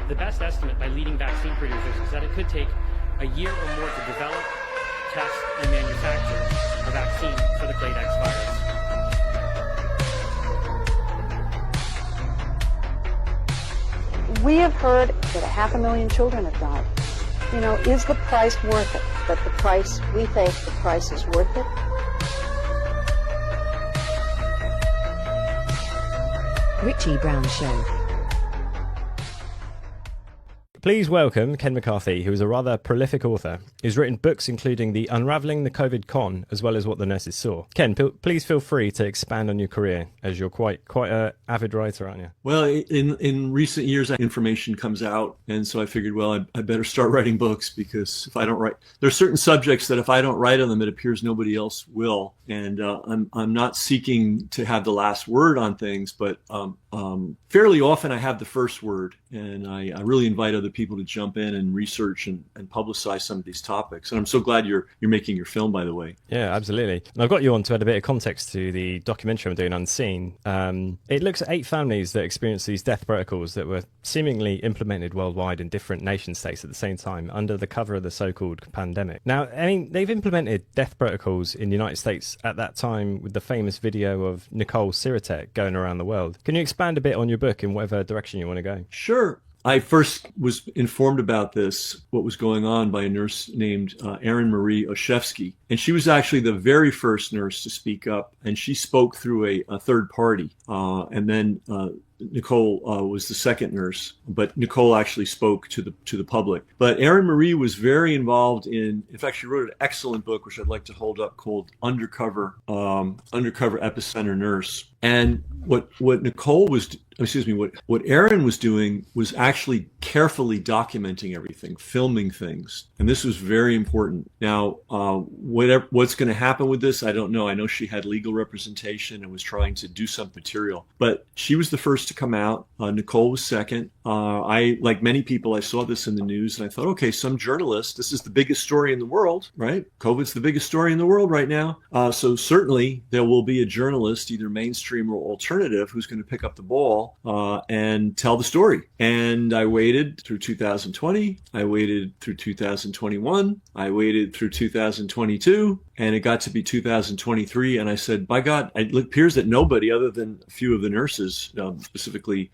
The best estimate by leading vaccine producers is that it could take a year or more to develop, test, and manufacture a vaccine for the clade X virus. We have heard that 500,000 children have died. You know, is the price worth it? That the price, we think the price is worth it? Richie Brown Show. Please welcome Ken McCarthy, who is a rather prolific author. He's written books including The Unravelling the COVID Con, as well as What the Nurses Saw. Ken, please feel free to expand on your career, as you're quite an avid writer, aren't you? Well, in recent years, information comes out, and so I figured, well, I better start writing books, because if I don't write, there are certain subjects that if I don't write on them, it appears nobody else will. And I'm not seeking to have the last word on things, but fairly often I have the first word, and I really invite other people to jump in and research and publicize some of these topics. And I'm so glad you're making your film, by the way. Yeah, absolutely. And I've got you on to add a bit of context to the documentary I'm doing, Unseen. It looks at 8 families that experienced these death protocols that were seemingly implemented worldwide in different nation states at the same time under the cover of the so-called pandemic. Now, I mean, they've implemented death protocols in the United States at that time with the famous video of Nicole Siratek going around the world. Can you expand a bit on your book in whatever direction you want to go? Sure. I first was informed about this, what was going on, by a nurse named Erin Marie Oshevsky. And she was actually the very first nurse to speak up. And she spoke through a third party. And then Nicole was the second nurse, but Nicole actually spoke to the public. But Erin Marie was very involved in fact, she wrote an excellent book, which I'd like to hold up, called Undercover Epicenter Nurse. And what Erin was doing was actually carefully documenting everything, filming things. And this was very important. Now, what's going to happen with this, I don't know. I know she had legal representation and was trying to do some material, but she was the first to come out. Nicole was second. Like many people, I saw this in the news and I thought, okay, some journalist, this is the biggest story in the world, right? COVID's the biggest story in the world right now. So certainly there will be a journalist, either mainstream or alternative, who's going to pick up the ball and tell the story. And I waited through 2020. I waited through 2021. I waited through 2022. And it got to be 2023, and I said, by God, it appears that nobody other than a few of the nurses, specifically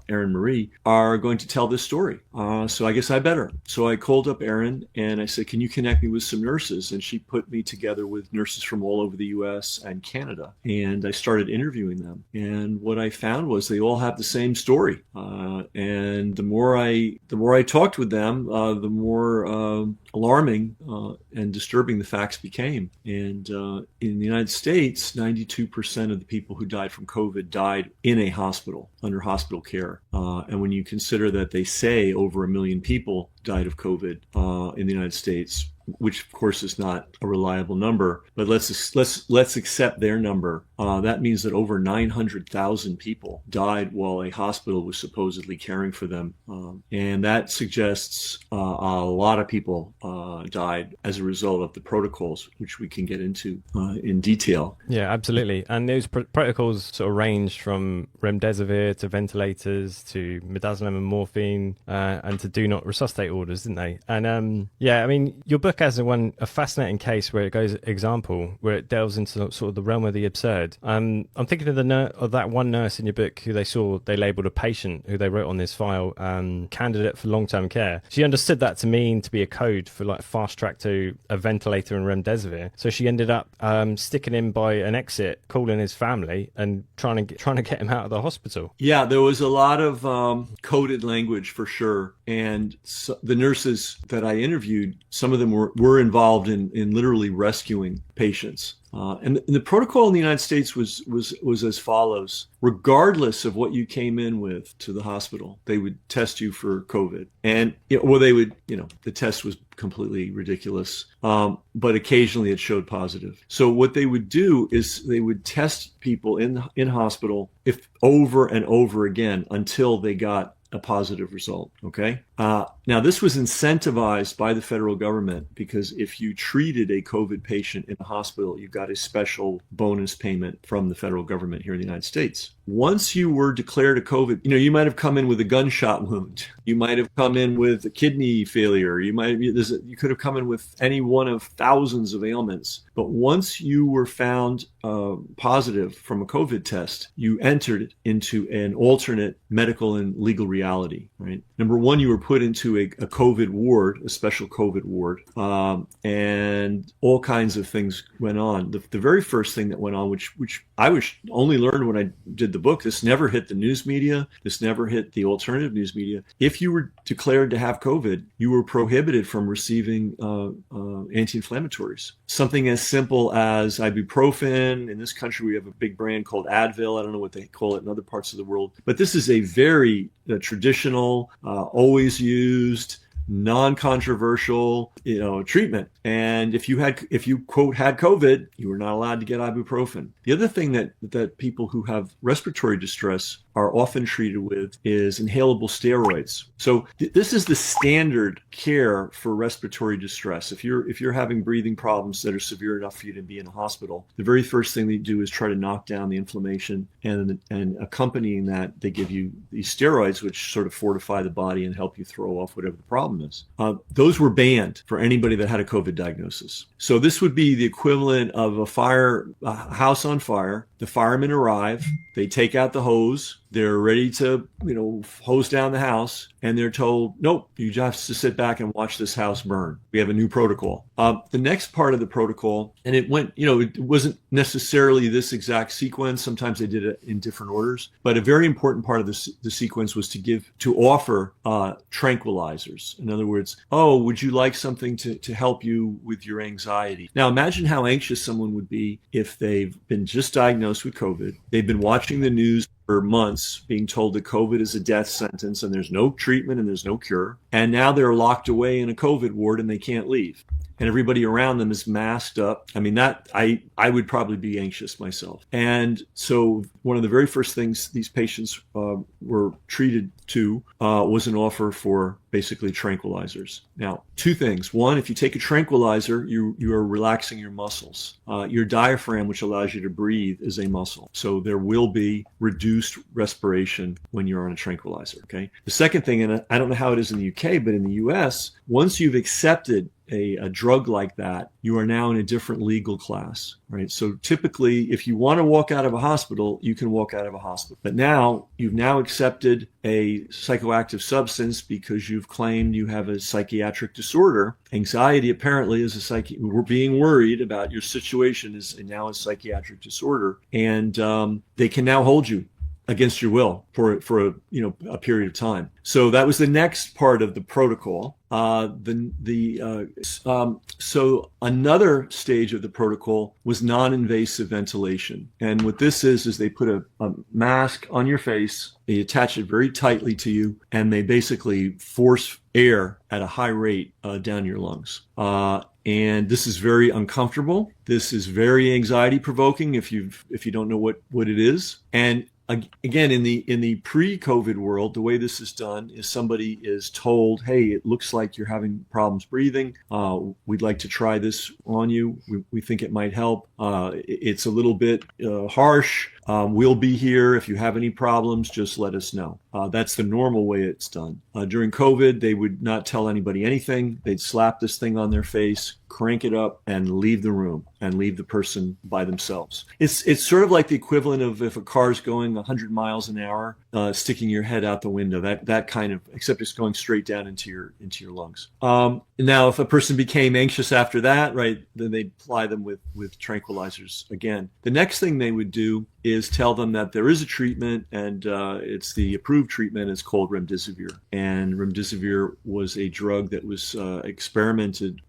Erin Marie, are going to tell this story. So I guess I better. So I called up Erin, and I said, can you connect me with some nurses? And she put me together with nurses from all over the U.S. and Canada. And I started interviewing them. And what I found was they all have the same story. And the more I talked with them, the more alarming and disturbing the facts became. And in the United States, 92% of the people who died from COVID died in a hospital, under hospital care. And when you consider that they say over 1 million people died of COVID in the United States, which of course is not a reliable number, but let's accept their number. That means that over 900,000 people died while a hospital was supposedly caring for them, and that suggests a lot of people died as a result of the protocols, which we can get into in detail. Yeah, absolutely. And those protocols sort of ranged from remdesivir to ventilators to midazolam and morphine and to do not resuscitate orders, didn't they? And yeah, I mean, your book has a fascinating case where it goes example, where it delves into sort of the realm of the absurd. I'm thinking of that one nurse in your book who they labelled a patient who they wrote on this file candidate for long-term care. She understood that to mean to be a code for like fast track to a ventilator and remdesivir. So she ended up sticking him by an exit, calling his family and trying to get him out of the hospital. Yeah, there was a lot of coded language for sure. And so the nurses that I interviewed, some of them were involved in literally rescuing patients. And the protocol in the United States was as follows. Regardless of what you came in with to the hospital, they would test you for COVID. And, the test was completely ridiculous. But occasionally it showed positive. So what they would do is they would test people in hospital if over and over again until they got a positive result. Okay. Now, this was incentivized by the federal government because if you treated a COVID patient in a hospital, you got a special bonus payment from the federal government here in the United States. Once you were declared a COVID, you might have come in with a gunshot wound. You might have come in with a kidney failure. You could have come in with any one of thousands of ailments. But once you were found positive from a COVID test, you entered into an alternate medical and legal reality, right? Number one, you were put into a COVID ward, a special COVID ward, and all kinds of things went on. The very first thing that went on, which I only learned when I did the book, this never hit the news media, this never hit the alternative news media. If you were declared to have COVID, you were prohibited from receiving anti-inflammatories. Something as simple as ibuprofen. In this country, we have a big brand called Advil. I don't know what they call it in other parts of the world, but this is a very traditional, always used, non-controversial, treatment. And if you quote had COVID, you were not allowed to get ibuprofen. The other thing that people who have respiratory distress are often treated with is inhalable steroids. So this is the standard care for respiratory distress. If you're having breathing problems that are severe enough for you to be in a hospital, the very first thing they do is try to knock down the inflammation, and accompanying that, they give you these steroids, which sort of fortify the body and help you throw off whatever the problem is. Those were banned for anybody that had a COVID diagnosis. So this would be the equivalent of a house on fire. The firemen arrive, they take out the hose, they're ready to, hose down the house, and they're told, nope, you just have to sit back and watch this house burn. We have a new protocol. The next part of the protocol, and it went, it wasn't necessarily this exact sequence. Sometimes they did it in different orders, but a very important part of the sequence was to offer tranquilizers. In other words, would you like something to help you with your anxiety? Now, imagine how anxious someone would be if they've been just diagnosed with COVID. They've been watching the news for months, being told that COVID is a death sentence and there's no treatment and there's no cure. And now they're locked away in a COVID ward and they can't leave. And everybody around them is masked up. I mean, I would probably be anxious myself. And so one of the very first things these patients were treated to was an offer for basically tranquilizers. Now, two things. One, if you take a tranquilizer, you are relaxing your muscles. Your diaphragm, which allows you to breathe, is a muscle. So there will be reduced respiration when you're on a tranquilizer, okay? The second thing, and I don't know how it is in the UK, but in the US, once you've accepted a drug like that, you are now in a different legal class, right? So typically, if you want to walk out of a hospital, you can walk out of a hospital. But now, you've now accepted a psychoactive substance because you've claimed you have a psychiatric disorder. Anxiety apparently is we're being worried about your situation is now a psychiatric disorder, and they can now hold you against your will for a period of time. So that was the next part of the protocol. So another stage of the protocol was non-invasive ventilation. And what this is they put a mask on your face, they attach it very tightly to you, and they basically force air at a high rate down your lungs. And this is very uncomfortable. This is very anxiety provoking if you don't know what it is. And again, in the pre-COVID world, the way this is done is somebody is told, hey, it looks like you're having problems breathing. We'd like to try this on you. We think it might help. It's a little bit harsh. We'll be here. If you have any problems, just let us know. That's the normal way it's done. During COVID, they would not tell anybody anything. They'd slap this thing on their face, crank it up, and leave the room and leave the person by themselves. It's sort of like the equivalent of if a car's going 100 miles an hour, sticking your head out the window. That kind of, except it's going straight down into your lungs. Now, if a person became anxious after that, right, then they'd ply them with tranquilizers again. The next thing they would do is tell them that there is a treatment, and it's the approved treatment. It's called remdesivir. And remdesivir was a drug that was experimented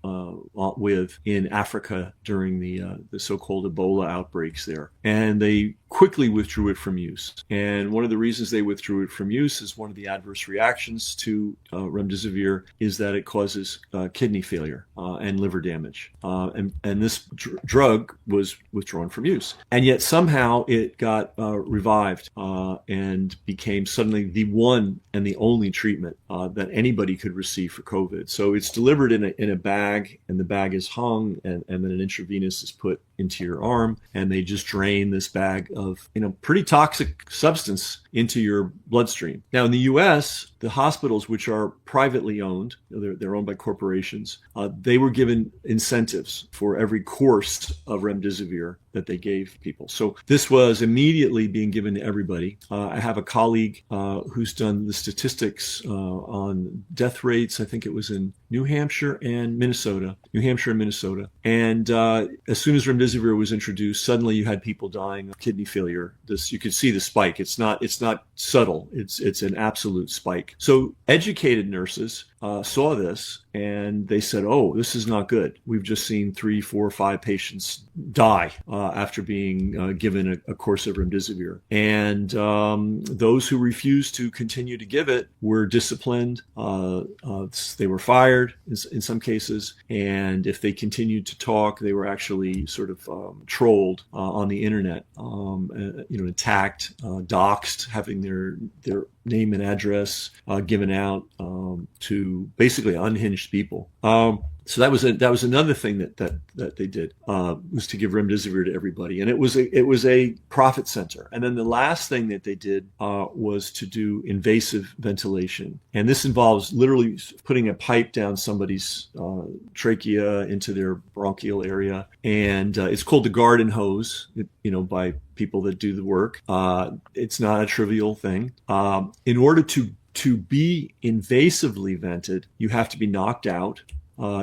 with in Africa during the so-called Ebola outbreaks there. And they quickly withdrew it from use. And one of the reasons they withdrew it from use is one of the adverse reactions to remdesivir is that it causes kidney failure and liver damage. And this drug was withdrawn from use. And yet somehow it got revived and became suddenly the one and the only treatment that anybody could receive for COVID. So it's delivered in a bag, and the bag is hung, and then an intravenous is put into your arm, and they just drain this bag of pretty toxic substance into your bloodstream. Now in the U.S., the hospitals, which are privately owned, they're owned by corporations, they were given incentives for every course of remdesivir that they gave people. So this was immediately being given to everybody. I have a colleague who's done the statistics on death rates. I think it was in New Hampshire and Minnesota. And as soon as remdesivir was introduced, suddenly you had people dying of kidney failure. You could see the spike. It's not subtle. It's an absolute spike. So educated nurses saw this, and they said, "Oh, this is not good. We've just seen 3, 4, 5 patients die after being given a course of remdesivir." And those who refused to continue to give it were disciplined. They were fired in some cases, and if they continued to talk, they were actually sort of trolled on the internet, attacked, doxxed, having their name and address given out to basically unhinged people. So that was another thing that they did, was to give remdesivir to everybody, and it was a profit center. And then the last thing that they did was to do invasive ventilation, and this involves literally putting a pipe down somebody's trachea into their bronchial area, and it's called the garden hose, by people that do the work. It's not a trivial thing. In order to be invasively vented, you have to be knocked out.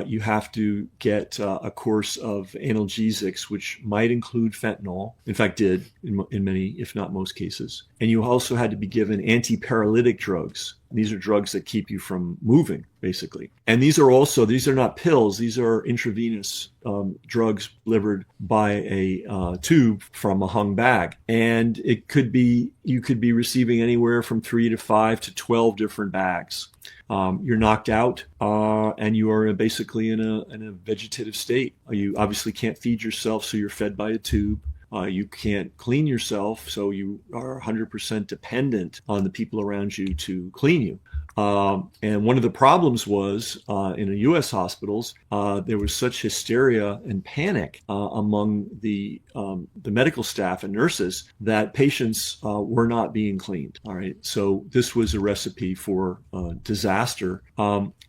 You have to get a course of analgesics, which might include fentanyl. In fact, did in many, if not most cases. And you also had to be given antiparalytic drugs. These are drugs that keep you from moving, basically. And these are not pills. These are intravenous drugs delivered by a tube from a hung bag. And you could be receiving anywhere from 3 to 5 to 12 different bags. You're knocked out, and you are basically in a vegetative state. You obviously can't feed yourself, so you're fed by a tube. You can't clean yourself, so you are 100% dependent on the people around you to clean you. And one of the problems was in the U.S. hospitals, there was such hysteria and panic among the medical staff and nurses that patients were not being cleaned. All right, so this was a recipe for disaster.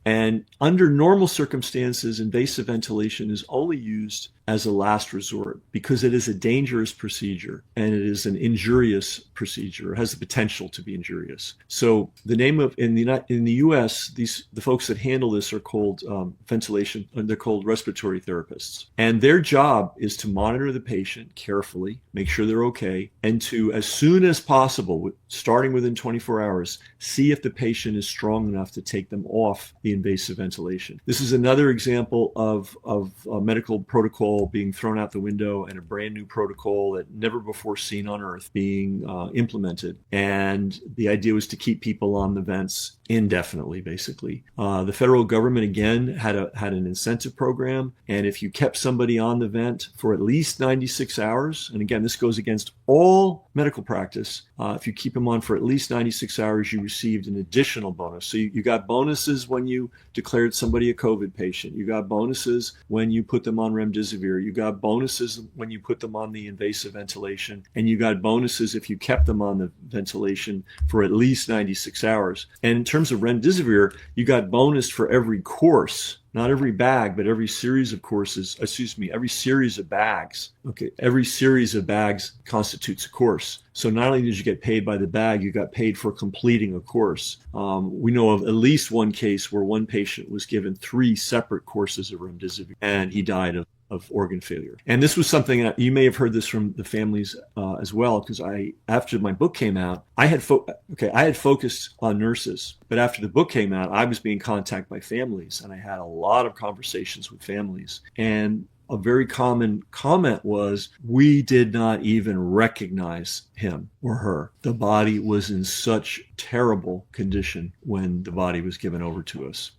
And under normal circumstances, invasive ventilation is only used as a last resort because it is a dangerous procedure and it is an injurious procedure. It has the potential to be injurious. So the name of in the U.S., the folks that handle this are called ventilation. They're called respiratory therapists, and their job is to monitor the patient carefully, make sure they're okay, and to, as soon as possible, starting within 24 hours, see if the patient is strong enough to take them off the invasive ventilation. This is another example of a medical protocol being thrown out the window and a brand new protocol that never before seen on earth being implemented. And the idea was to keep people on the vents indefinitely, basically. The federal government, again, had an incentive program. And if you kept somebody on the vent for at least 96 hours, and again, this goes against all medical practice, if you keep them on for at least 96 hours, you received an additional bonus. So you got bonuses when you declared somebody a COVID patient. You got bonuses when you put them on remdesivir. You got bonuses when you put them on the invasive ventilation. And you got bonuses if you kept them on the ventilation for at least 96 hours. And in terms of remdesivir, you got bonus for every course. Not every bag, but every series of courses, every series of bags. Okay, every series of bags constitutes a course. So not only did you get paid by the bag, you got paid for completing a course. We know of at least one case where one patient was given 3 separate courses of remdesivir, and he died of organ failure. And this was something that you may have heard this from the families as well, because after my book came out, I had focused on nurses, but after the book came out, I was being contacted by families, and I had a lot of conversations with families. And a very common comment was, we did not even recognize him or her. The body was in such terrible condition when the body was given over to us.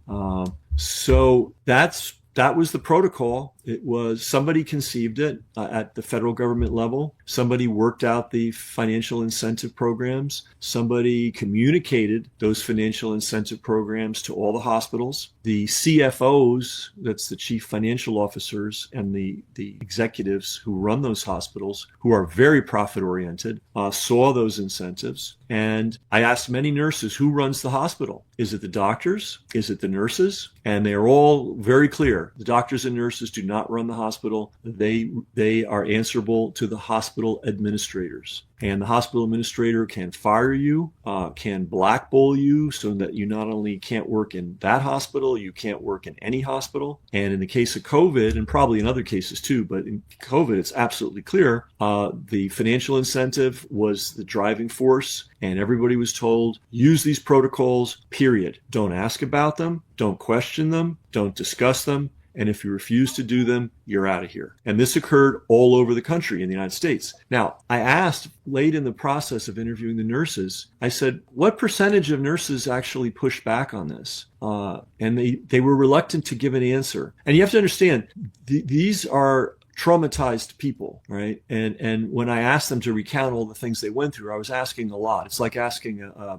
So that's that was the protocol. It was somebody conceived it at the federal government level. Somebody worked out the financial incentive programs. Somebody communicated those financial incentive programs to all the hospitals. The CFOs, that's the chief financial officers, and the executives who run those hospitals, who are very profit oriented, saw those incentives. And I asked many nurses, who runs the hospital? Is it the doctors? Is it the nurses? And they are all very clear. The doctors and nurses do not run the hospital. They are answerable to the hospital administrators. And the hospital administrator can fire you, can blackball you so that you not only can't work in that hospital, you can't work in any hospital. And in the case of COVID, and probably in other cases too, but in COVID, it's absolutely clear, the financial incentive was the driving force. And everybody was told, use these protocols, period. Don't ask about them. Don't question them. Don't discuss them. And if you refuse to do them, you're out of here. And this occurred all over the country in the United States. Now, I asked late in the process of interviewing the nurses, I said, what percentage of nurses actually pushed back on this? And they were reluctant to give an answer. And you have to understand, these are traumatized people, right? And when I asked them to recount all the things they went through, I was asking a lot. It's like asking a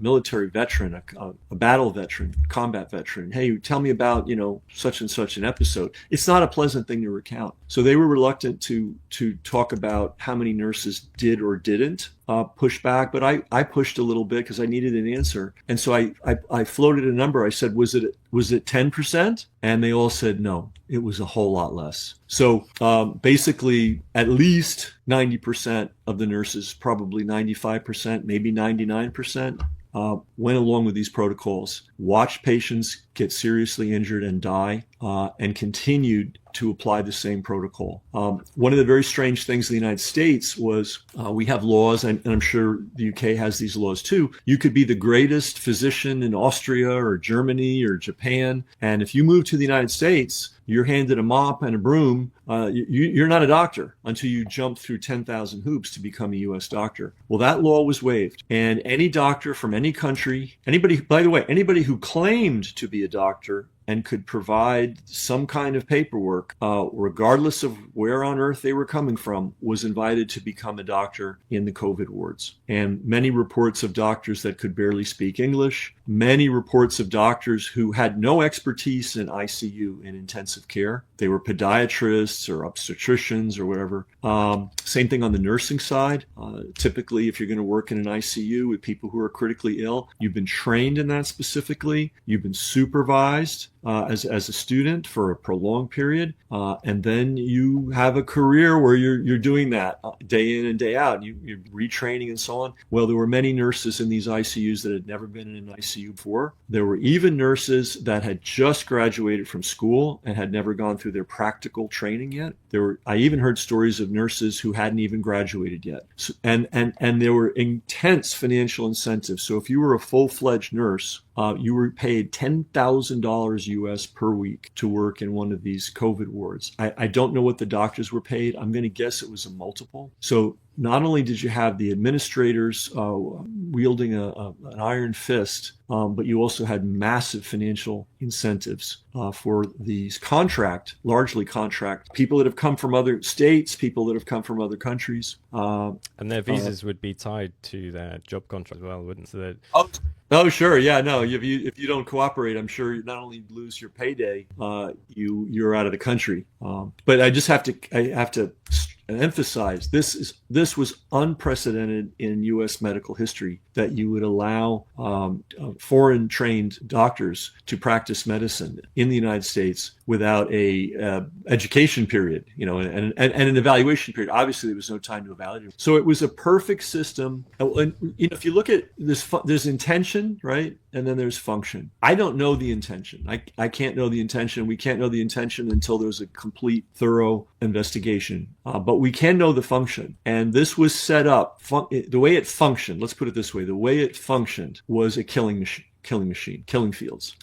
military veteran, a battle veteran, combat veteran, hey, tell me about, such and such an episode. It's not a pleasant thing to recount. So they were reluctant to talk about how many nurses did or didn't push back, but I pushed a little bit because I needed an answer. And so I floated a number. I said, was it 10%? And they all said no, it was a whole lot less. So basically, at least 90% of the nurses, probably 95%, maybe 99%, went along with these protocols, watched patients get seriously injured and die, and continued to apply the same protocol. One of the very strange things in the United States was we have laws, and I'm sure the UK has these laws too. You could be the greatest physician in Austria or Germany or Japan, and if you move to the United States, you're handed a mop and a broom. You're not a doctor until you jump through 10,000 hoops to become a U.S. doctor. Well, that law was waived. And any doctor from any country, anybody who claimed to be a doctor and could provide some kind of paperwork, regardless of where on earth they were coming from, was invited to become a doctor in the COVID wards. And many reports of doctors that could barely speak English, many reports of doctors who had no expertise in ICU and intensive care. They were podiatrists or obstetricians or whatever. Same thing on the nursing side. Typically, if you're going to work in an ICU with people who are critically ill, you've been trained in that specifically. You've been supervised as a student for a prolonged period, and then you have a career where you're doing that day in and day out. You're retraining and so on. Well, there were many nurses in these ICUs that had never been in an ICU before. There were even nurses that had just graduated from school and had never gone through their practical training yet. I even heard stories of nurses who hadn't even graduated yet. So, and there were intense financial incentives. So if you were a full-fledged nurse, you were paid $10,000 US per week to work in one of these COVID wards. I don't know what the doctors were paid. I'm going to guess it was a multiple. So not only did you have the administrators wielding an iron fist, but you also had massive financial incentives for these largely contract people that have come from other states, people that have come from other countries. And their visas would be tied to their job contract as well, wouldn't they? Oh, sure. Yeah, no. If you don't cooperate, I'm sure you not only lose your payday, you're out of the country. But I have to emphasize this was unprecedented in U.S. medical history, that you would allow foreign trained doctors to practice medicine in the United States without a education period, and an evaluation period. Obviously, there was no time to evaluate. So it was a perfect system. And if you look at this, there's intention, right? And then there's function. I don't know the intention. I can't know the intention. We can't know the intention until there's a complete, thorough investigation. But we can know the function. And this was set up, the way it functioned, let's put it this way, the way it functioned was a killing machine, killing fields.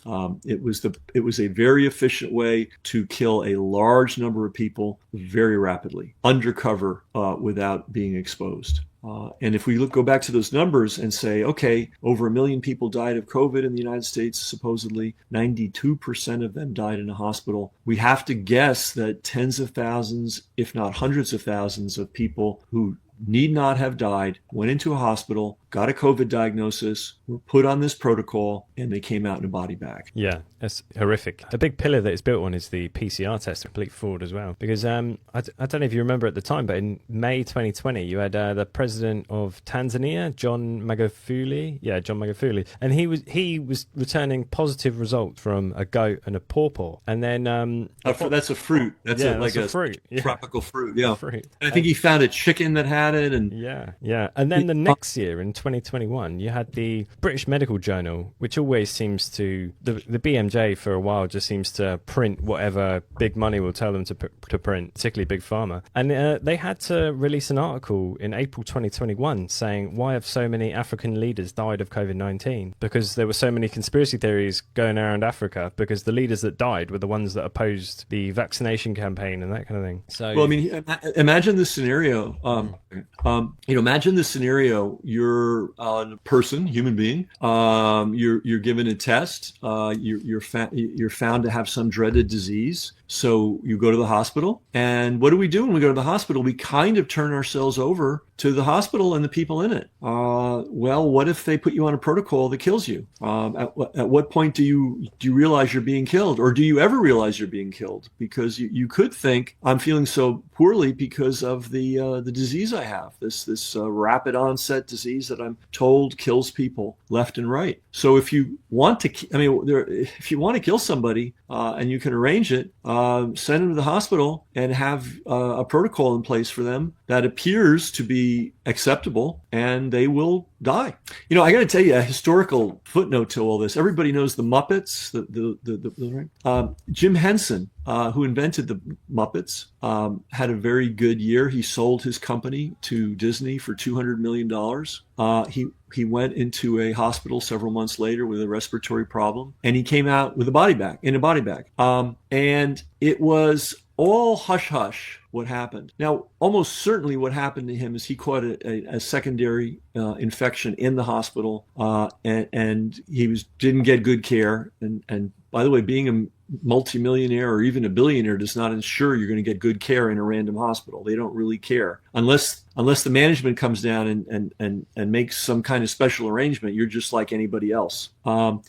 It was a very efficient way to kill a large number of people very rapidly, undercover, without being exposed. And if we go back to those numbers and say, okay, over 1 million people died of COVID in the United States, supposedly 92% of them died in a hospital, we have to guess that tens of thousands, if not hundreds of thousands of people who need not have died, went into a hospital, got a COVID diagnosis, were put on this protocol, and they came out in a body bag. Yeah, that's horrific. A big pillar that it's built on is the PCR test, complete fraud as well. Because I don't know if you remember at the time, but in May 2020, you had the president of Tanzania, John Magufuli. Yeah, John Magufuli. And he was returning positive results from a goat and a pawpaw. And then... that's a fruit. That's a fruit. Tropical fruit. Yeah. Fruit. And I think he found a chicken that had it. And yeah. And then the next year, in 2021, you had the British Medical Journal, which always seems to... The BMJ for a while just seems to print whatever big money will tell them to print, particularly Big Pharma. And they had to release an article in April 2021 saying, why have so many African leaders died of COVID-19? Because there were so many conspiracy theories going around Africa, because the leaders that died were the ones that opposed the vaccination campaign and that kind of thing. So, well, I mean, imagine this scenario. Imagine this scenario. You're a person, human being. You're given a test. You're found to have some dreaded disease. So you go to the hospital, and what do we do when we go to the hospital? We kind of turn ourselves over to the hospital and the people in it. Well, what if they put you on a protocol that kills you? At what point do you realize you're being killed, or do you ever realize you're being killed? Because you could think, I'm feeling so poorly because of the disease I have, this rapid onset disease that I'm told kills people left and right. So if you want to, if you want to kill somebody and you can arrange it, send them to the hospital and have a protocol in place for them that appears to be acceptable, and they will die. I got to tell you a historical footnote to all this. Everybody knows the Muppets. Jim Henson, who invented the Muppets, had a very good year. He sold his company to Disney for $200 million. He went into a hospital several months later with a respiratory problem, and he came out with a body bag. And it was all hush-hush what happened. Now, almost certainly what happened to him is he caught a secondary infection in the hospital, and he didn't get good care. And by the way, being a multimillionaire or even a billionaire does not ensure you're going to get good care in a random hospital. They don't really care. Unless the management comes down and makes some kind of special arrangement, you're just like anybody else.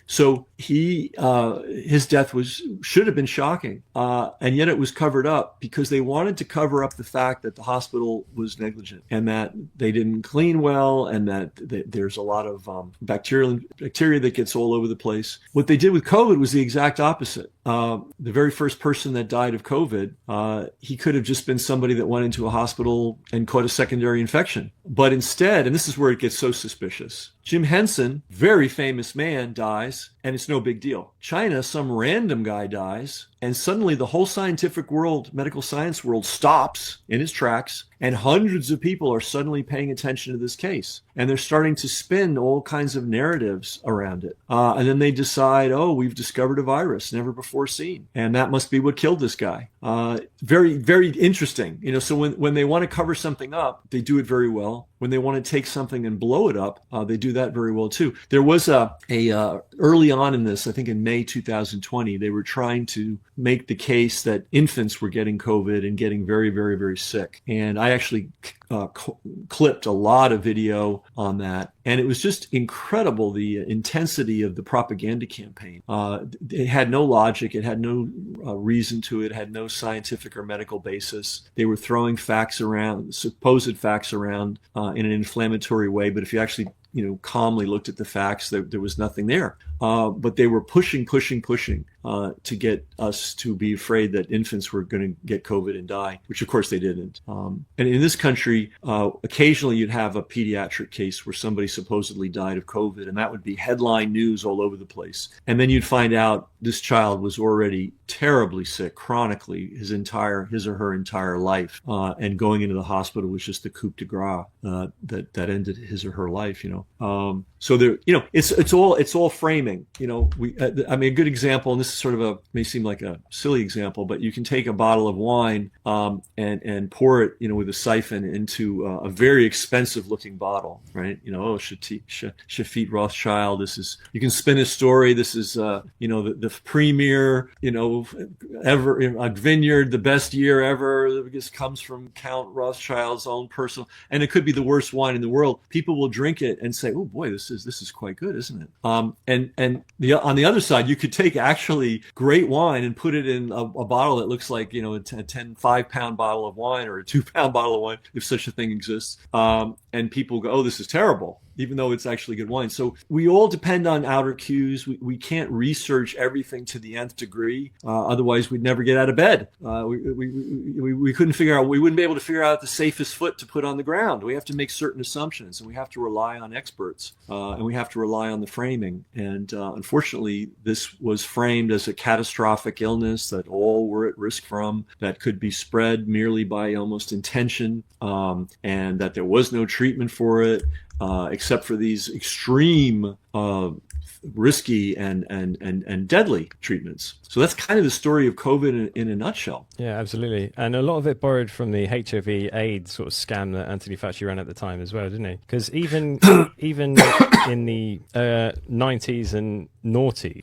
So his death should have been shocking, and yet it was covered up because they wanted to cover up the fact that the hospital was negligent and that they didn't clean well, and that there's a lot of bacteria that gets all over the place. What they did with COVID was the exact opposite. The very first person that died of COVID, he could have just been somebody that went into a hospital and caught a secondary infection. But instead, and this is where it gets so suspicious, Jim Henson, very famous man, dies, and it's no big deal. China, some random guy dies, and suddenly the whole scientific world, medical science world, stops in its tracks, and hundreds of people are suddenly paying attention to this case. And they're starting to spin all kinds of narratives around it. And then they decide, we've discovered a virus never before seen, and that must be what killed this guy. Very, very interesting. So when they want to cover something up, they do it very well. When they want to take something and blow it up, they do that very well too. There was early on in this, I think in May 2020, they were trying to make the case that infants were getting COVID and getting very, very, very sick. And I actually clipped a lot of video on that. And it was just incredible, the intensity of the propaganda campaign. It had no logic. It had no reason to it. It had no scientific or medical basis. They were throwing facts around, supposed facts around in an inflammatory way. But if you actually calmly looked at the facts, there was nothing there. But they were pushing to get us to be afraid that infants were going to get COVID and die, which of course they didn't. And in this country, occasionally you'd have a pediatric case where somebody supposedly died of COVID, and that would be headline news all over the place. And then you'd find out this child was already terribly sick, chronically, his or her entire life. And going into the hospital was just the coup de grace that ended his or her life, So there, it's all framing. I mean, a good example, and this is sort of may seem like a silly example, but you can take a bottle of wine and pour it, with a siphon into a very expensive looking bottle, right? Shafit Rothschild. You can spin a story. This is, the premier, ever a vineyard, the best year ever. This comes from Count Rothschild's own personal, and it could be the worst wine in the world. People will drink it and say, "Oh boy, this is quite good, isn't it?" On the other side, you could take actually great wine and put it in a bottle that looks like a 5-pound bottle of wine or a 2-pound bottle of wine, if such a thing exists. And people go, "Oh, this is terrible," even though it's actually good wine. So we all depend on outer cues. We can't research everything to the nth degree. Otherwise, we'd never get out of bed. We couldn't figure out. We wouldn't be able to figure out the safest foot to put on the ground. We have to make certain assumptions, and we have to rely on experts, and we have to rely on the framing. And unfortunately, this was framed as a catastrophic illness that all were at risk from, that could be spread merely by almost intention, and that there was no treatment for it. Except for these extreme, risky and deadly treatments. So that's kind of the story of COVID in a nutshell. Yeah, absolutely. And a lot of it borrowed from the HIV/AIDS sort of scam that Anthony Fauci ran at the time as well, didn't he? Because even in the 90s and noughties,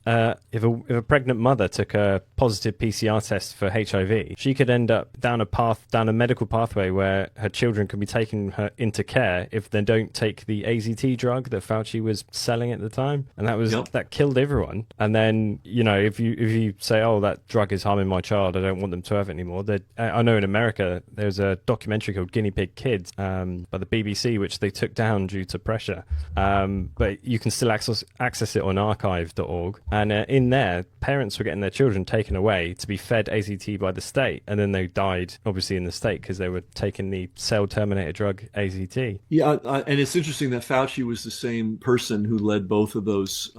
if a pregnant mother took a positive PCR test for HIV, she could end up down a medical pathway where her children could be taken into care if they don't take the AZT drug that Fauci was selling at the time, and that killed everyone. And then if you say, "Oh, that drug is harming my child, I don't want them to have it anymore," I know in America there's a documentary called Guinea Pig Kids by the BBC, which they took down due to pressure, but you can still access it on archive.org, and in there parents were getting their children taken away to be fed AZT by the state, and then they died obviously in the state because they were taking the cell terminator drug AZT. And it's interesting that Fauci was the same person who led both of those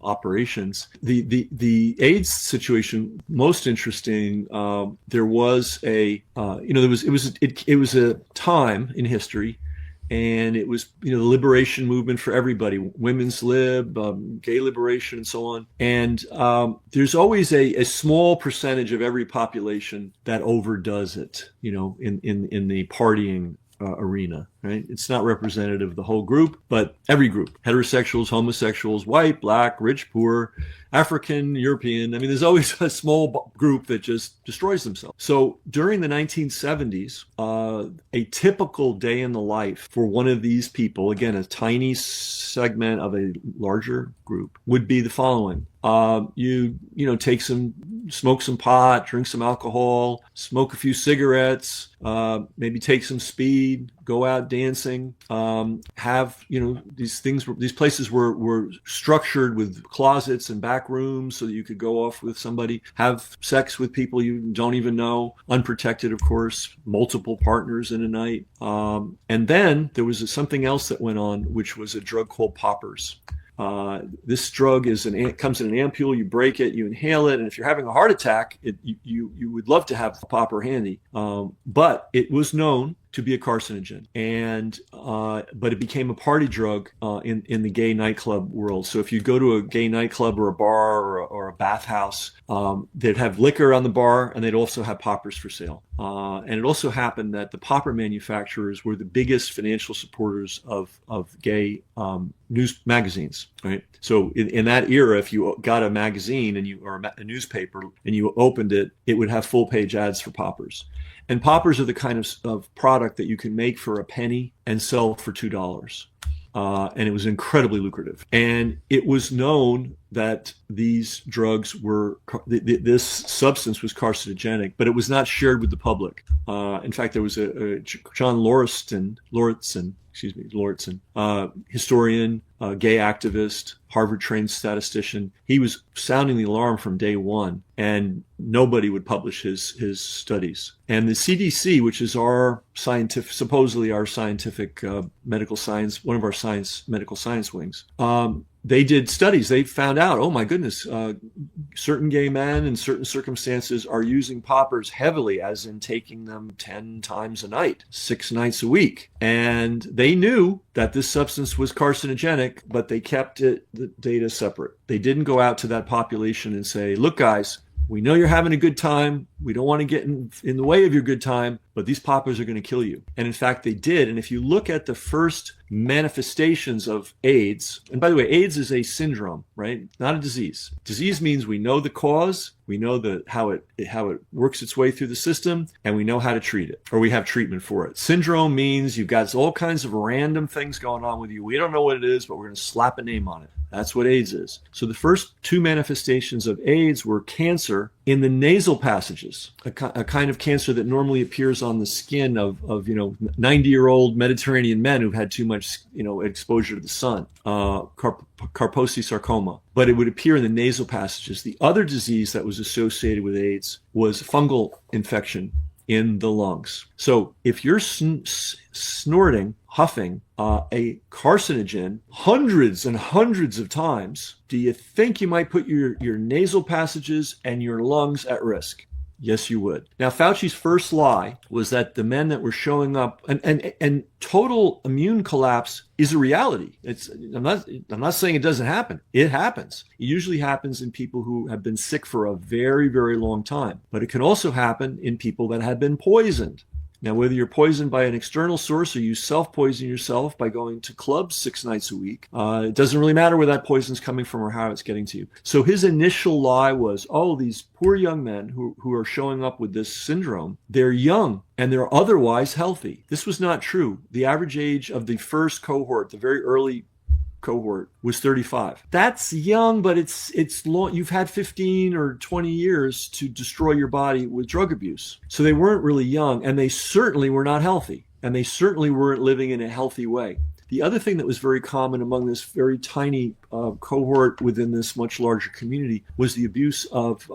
operations. The AIDS situation, most interesting. There was it was a time in history, and it was the liberation movement for everybody, women's lib, gay liberation, and so on. And there's always a small percentage of every population that overdoes it, in the partying arena, right? It's not representative of the whole group, but every group: heterosexuals, homosexuals, white, black, rich, poor, African, European. I mean, there's always a small group that just destroys themselves. So during the 1970s, a typical day in the life for one of these people, again, a tiny segment of a larger group, would be the following. Smoke some pot, drink some alcohol, smoke a few cigarettes, maybe take some speed, go out dancing, these places were structured with closets and back rooms so that you could go off with somebody, have sex with people you don't even know, unprotected, of course, multiple partners in a night. And then there was something else that went on, which was a drug called poppers. This drug comes in an ampule. You break it, you inhale it, and if you're having a heart attack, you would love to have a popper handy. But it was known to be a carcinogen, but it became a party drug in the gay nightclub world. So if you go to a gay nightclub or a bar or a bathhouse, they'd have liquor on the bar, and they'd also have poppers for sale. And it also happened that the popper manufacturers were the biggest financial supporters of gay news magazines. Right. So in that era, if you got a magazine or a newspaper and you opened it, it would have full page ads for poppers. And poppers are the kind of product that you can make for a penny and sell for $2. And it was incredibly lucrative. And it was known that these drugs this substance was carcinogenic, but it was not shared with the public. In fact, there was a John Lauritsen, historian, gay activist, Harvard-trained statistician. He was sounding the alarm from day one, and nobody would publish his studies. And the CDC, which is supposedly our scientific medical science, one of our medical science wings, they did studies. They found out, oh my goodness, certain gay men in certain circumstances are using poppers heavily, as in taking them 10 times a night, 6 nights a week. And they knew that this substance was carcinogenic, but they kept the data separate. They didn't go out to that population and say, look, guys, we know you're having a good time. We don't want to get in the way of your good time, but these poppers are going to kill you. And in fact, they did. And if you look at the first manifestations of AIDS, and by the way, AIDS is a syndrome, right? Not a disease. Disease means we know the cause, we know how it works its way through the system, and we know how to treat it, or we have treatment for it. Syndrome means you've got all kinds of random things going on with you. We don't know what it is, but we're going to slap a name on it. That's what AIDS is. So the first 2 manifestations of AIDS were cancer in the nasal passages, a kind of cancer that normally appears on the skin of 90-year-old Mediterranean men who've had too much exposure to the sun, Kaposi sarcoma. But it would appear in the nasal passages. The other disease that was associated with AIDS was fungal infection in the lungs. So if you're snorting, huffing a carcinogen hundreds and hundreds of times, do you think you might put your nasal passages and your lungs at risk? Yes, you would. Now, Fauci's first lie was that the men that were showing up and total immune collapse is a reality. I'm not saying it doesn't happen. It happens. It usually happens in people who have been sick for a very, very long time. But it can also happen in people that have been poisoned. Now, whether you're poisoned by an external source or you self-poison yourself by going to clubs 6 nights a week, it doesn't really matter where that poison's coming from or how it's getting to you. So his initial lie was, oh, these poor young men who are showing up with this syndrome, they're young and they're otherwise healthy. This was not true. The average age of the first cohort, the very early cohort, was 35. That's young, but it's long. You've had 15 or 20 years to destroy your body with drug abuse. So they weren't really young, and they certainly were not healthy, and they certainly weren't living in a healthy way. The other thing that was very common among this very tiny cohort within this much larger community was the abuse of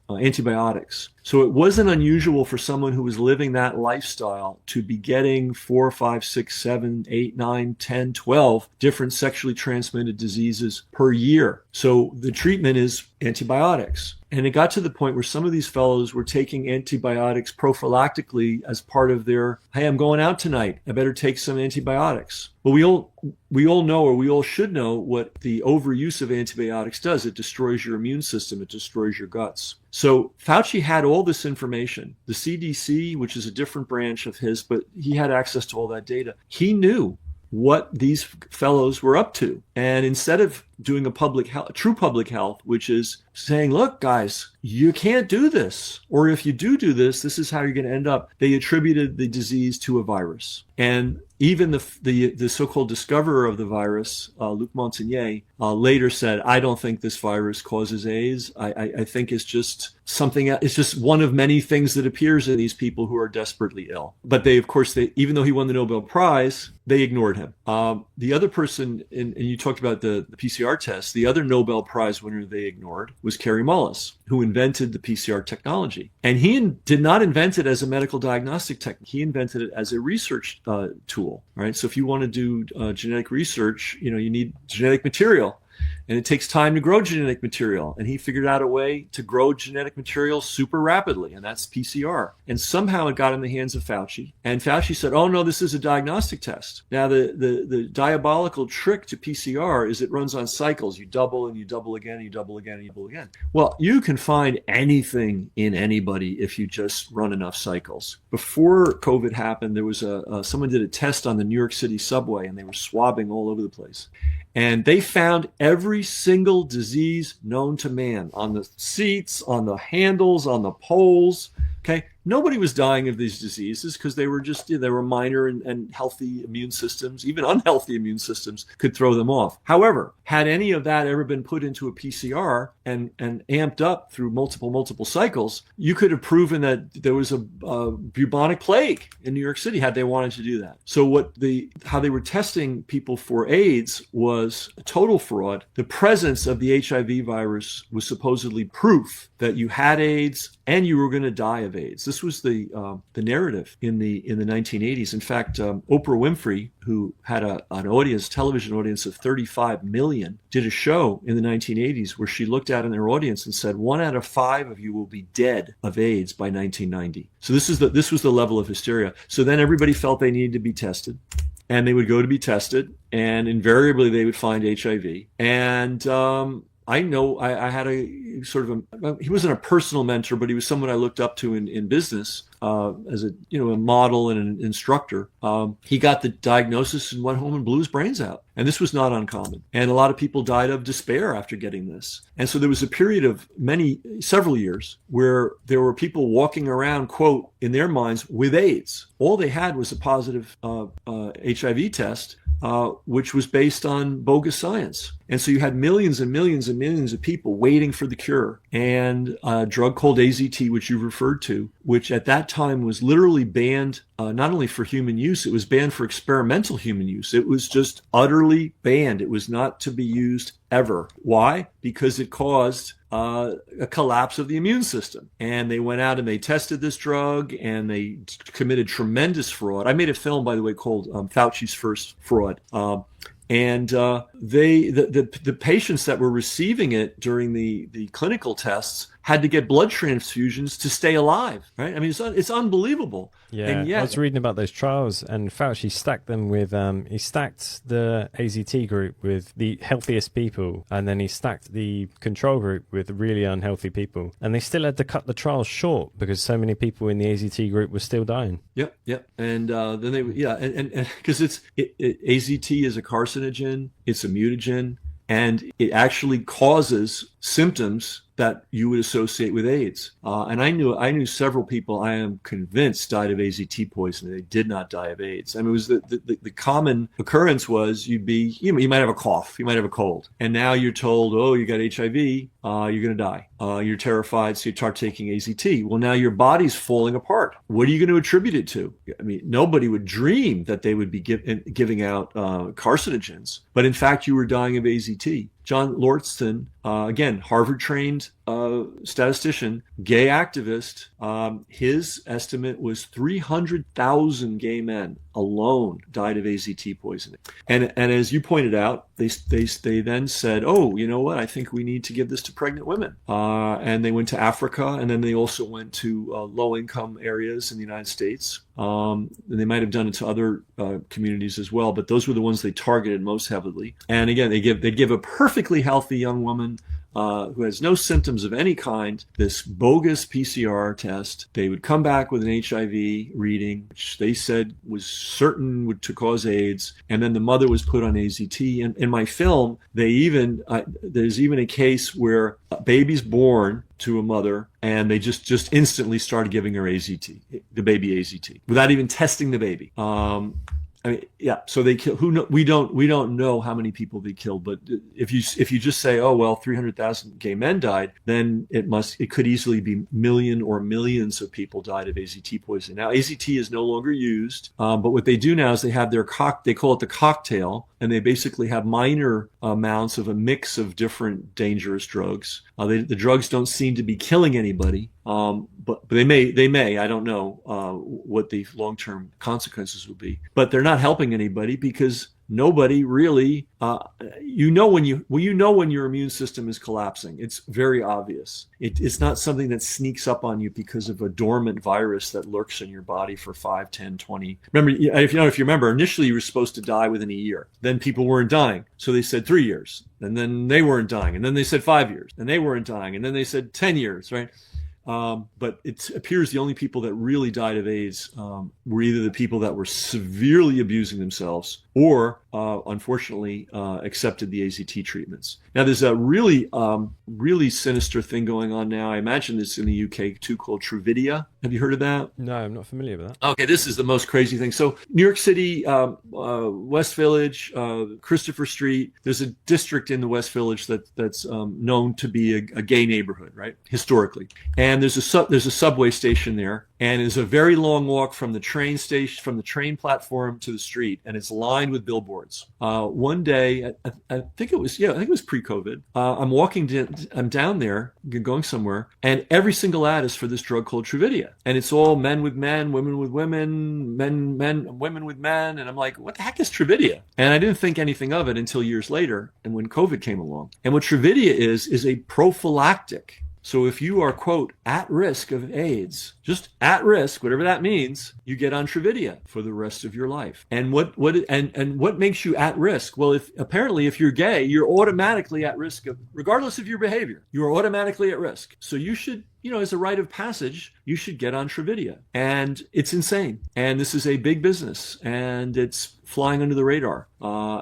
antibiotics. So it wasn't unusual for someone who was living that lifestyle to be getting 4, 5, 6, 7, 8, 9, 10, 12 different sexually transmitted diseases per year. So the treatment is antibiotics. And it got to the point where some of these fellows were taking antibiotics prophylactically as part of their, hey, I'm going out tonight, I better take some antibiotics. Well, we all know, or we all should know, what the overuse of antibiotics does. It destroys your immune system. It destroys your guts. So Fauci had all this information. The CDC, which is a different branch of his, but he had access to all that data. He knew what these fellows were up to. And instead of doing a true public health, which is saying, look, guys, you can't do this. Or if you do this, this is how you're going to end up. They attributed the disease to a virus. And even the so-called discoverer of the virus, Luc Montagnier, later said, I don't think this virus causes AIDS. I think it's just something, it's just one of many things that appears in these people who are desperately ill. But they, of course, even though he won the Nobel Prize, they ignored him. The other person, and you talked about the PCR test, the other Nobel Prize winner they ignored was Kary Mullis, who invented the PCR technology. And he did not invent it as a medical diagnostic technique. He invented it as a research tool, right? So if you want to do genetic research, you need genetic material. And it takes time to grow genetic material. And he figured out a way to grow genetic material super rapidly, and that's PCR. And somehow it got in the hands of Fauci. And Fauci said, oh, no, this is a diagnostic test. Now, the diabolical trick to PCR is it runs on cycles. You double and you double again, and you double again, and you double again. Well, you can find anything in anybody if you just run enough cycles. Before COVID happened, there was someone did a test on the New York City subway, and they were swabbing all over the place. And they found every single disease known to man on the seats, on the handles, on the poles. Okay. Nobody was dying of these diseases because they were minor and healthy immune systems. Even unhealthy immune systems could throw them off. However, had any of that ever been put into a PCR and amped up through multiple cycles, you could have proven that there was a bubonic plague in New York City had they wanted to do that. So how they were testing people for AIDS was a total fraud. The presence of the HIV virus was supposedly proof that you had AIDS and you were going to die of AIDS. This was the narrative in the 1980s. In fact, Oprah Winfrey, who had an television audience of 35 million, did a show in the 1980s where she looked out in their audience and said, 1 out of 5 of you will be dead of AIDS by 1990. So this was the level of hysteria. So then everybody felt they needed to be tested. And they would go to be tested, and invariably they would find HIV. And I know I had a sort of he wasn't a personal mentor, but he was someone I looked up to in business as a model and an instructor. He got the diagnosis and went home and blew his brains out. And this was not uncommon. And a lot of people died of despair after getting this. And so there was a period of several years where there were people walking around, quote, in their minds, with AIDS. All they had was a positive HIV test, which was based on bogus science. And so you had millions and millions and millions of people waiting for the cure. And a drug called AZT, which you referred to, which at that time was literally banned, not only for human use, it was banned for experimental human use. It was just utterly banned. It was not to be used ever. Why? Because it caused a collapse of the immune system. And they went out and they tested this drug and they committed tremendous fraud. I made a film, by the way, called Fauci's First Fraud. And the patients that were receiving it during the clinical tests had to get blood transfusions to stay alive, right? I mean, it's unbelievable. Yeah, and yet, I was reading about those trials, and Fauci stacked them with, he stacked the AZT group with the healthiest people, and then he stacked the control group with really unhealthy people. And they still had to cut the trials short because so many people in the AZT group were still dying. Yep. And then and because AZT is a carcinogen, it's a mutagen, and it actually causes symptoms that you would associate with AIDS. And I knew several people, I am convinced, died of AZT poisoning. They did not die of AIDS. I mean, it was the common occurrence was you might have a cough, you might have a cold. And now you're told, oh, you got HIV, you're going to die. You're terrified, so you start taking AZT. Well, now your body's falling apart. What are you going to attribute it to? I mean, nobody would dream that they would be giving out carcinogens. But in fact, you were dying of AZT. John Lordston, again, Harvard-trained statistician, gay activist, his estimate was 300,000 gay men alone died of AZT poisoning. And as you pointed out, they then said, oh, you know what? I think we need to give this to pregnant women. And they went to Africa, and then they also went to low-income areas in the United States. And they might have done it to other communities as well, but those were the ones they targeted most heavily. And again, they'd give a perfectly healthy young woman who has no symptoms of any kind this bogus PCR test. They would come back with an HIV reading, which they said was certain to cause AIDS, and then the mother was put on AZT. And in my film, there's even a case where a baby's born to a mother, and they just instantly started giving her AZT, the baby AZT, without even testing the baby. I mean, yeah. So they kill. We don't know how many people they killed. But if you just say, oh well, 300,000 gay men died, then it could easily be million or millions of people died of AZT poisoning. Now AZT is no longer used, but what they do now is they have they call it the cocktail, and they basically have minor amounts of a mix of different dangerous drugs. The drugs don't seem to be killing anybody, but they may. I don't know what the long-term consequences will be. But they're not helping anybody because nobody really, when your immune system is collapsing. It's very obvious. It's not something that sneaks up on you because of a dormant virus that lurks in your body for 5, 10, 20. Remember, if you remember, initially you were supposed to die within a year. Then people weren't dying. So they said 3 years. And then they weren't dying. And then they said 5 years. And they weren't dying. And then they said 10 years, right? But it appears the only people that really died of AIDS were either the people that were severely abusing themselves or, unfortunately, accepted the AZT treatments. Now, there's a really sinister thing going on now. I imagine this in the UK too, called Truvidia. Have you heard of that? No, I'm not familiar with that. Okay, this is the most crazy thing. So New York City, West Village, Christopher Street, there's a district in the West Village that's known to be a gay neighborhood, right? Historically. And there's a subway station there. and it's a very long walk from the train station, from the train platform to the street, and it's lined with billboards. One day, I think it was pre-COVID. I'm down there, going somewhere, and every single ad is for this drug called Truvida, and it's all men with men, women with women, women with men, and I'm like, what the heck is Truvida? And I didn't think anything of it until years later, and when COVID came along. And what Truvida is a prophylactic. So if you are, quote, at risk of AIDS, just at risk, whatever that means, you get on Truvida for the rest of your life. And what makes you at risk? Well, if you're gay, you're automatically at risk of, regardless of your behavior, you are automatically at risk. So you should, as a rite of passage, you should get on Truvida. And it's insane. And this is a big business, and it's flying under the radar.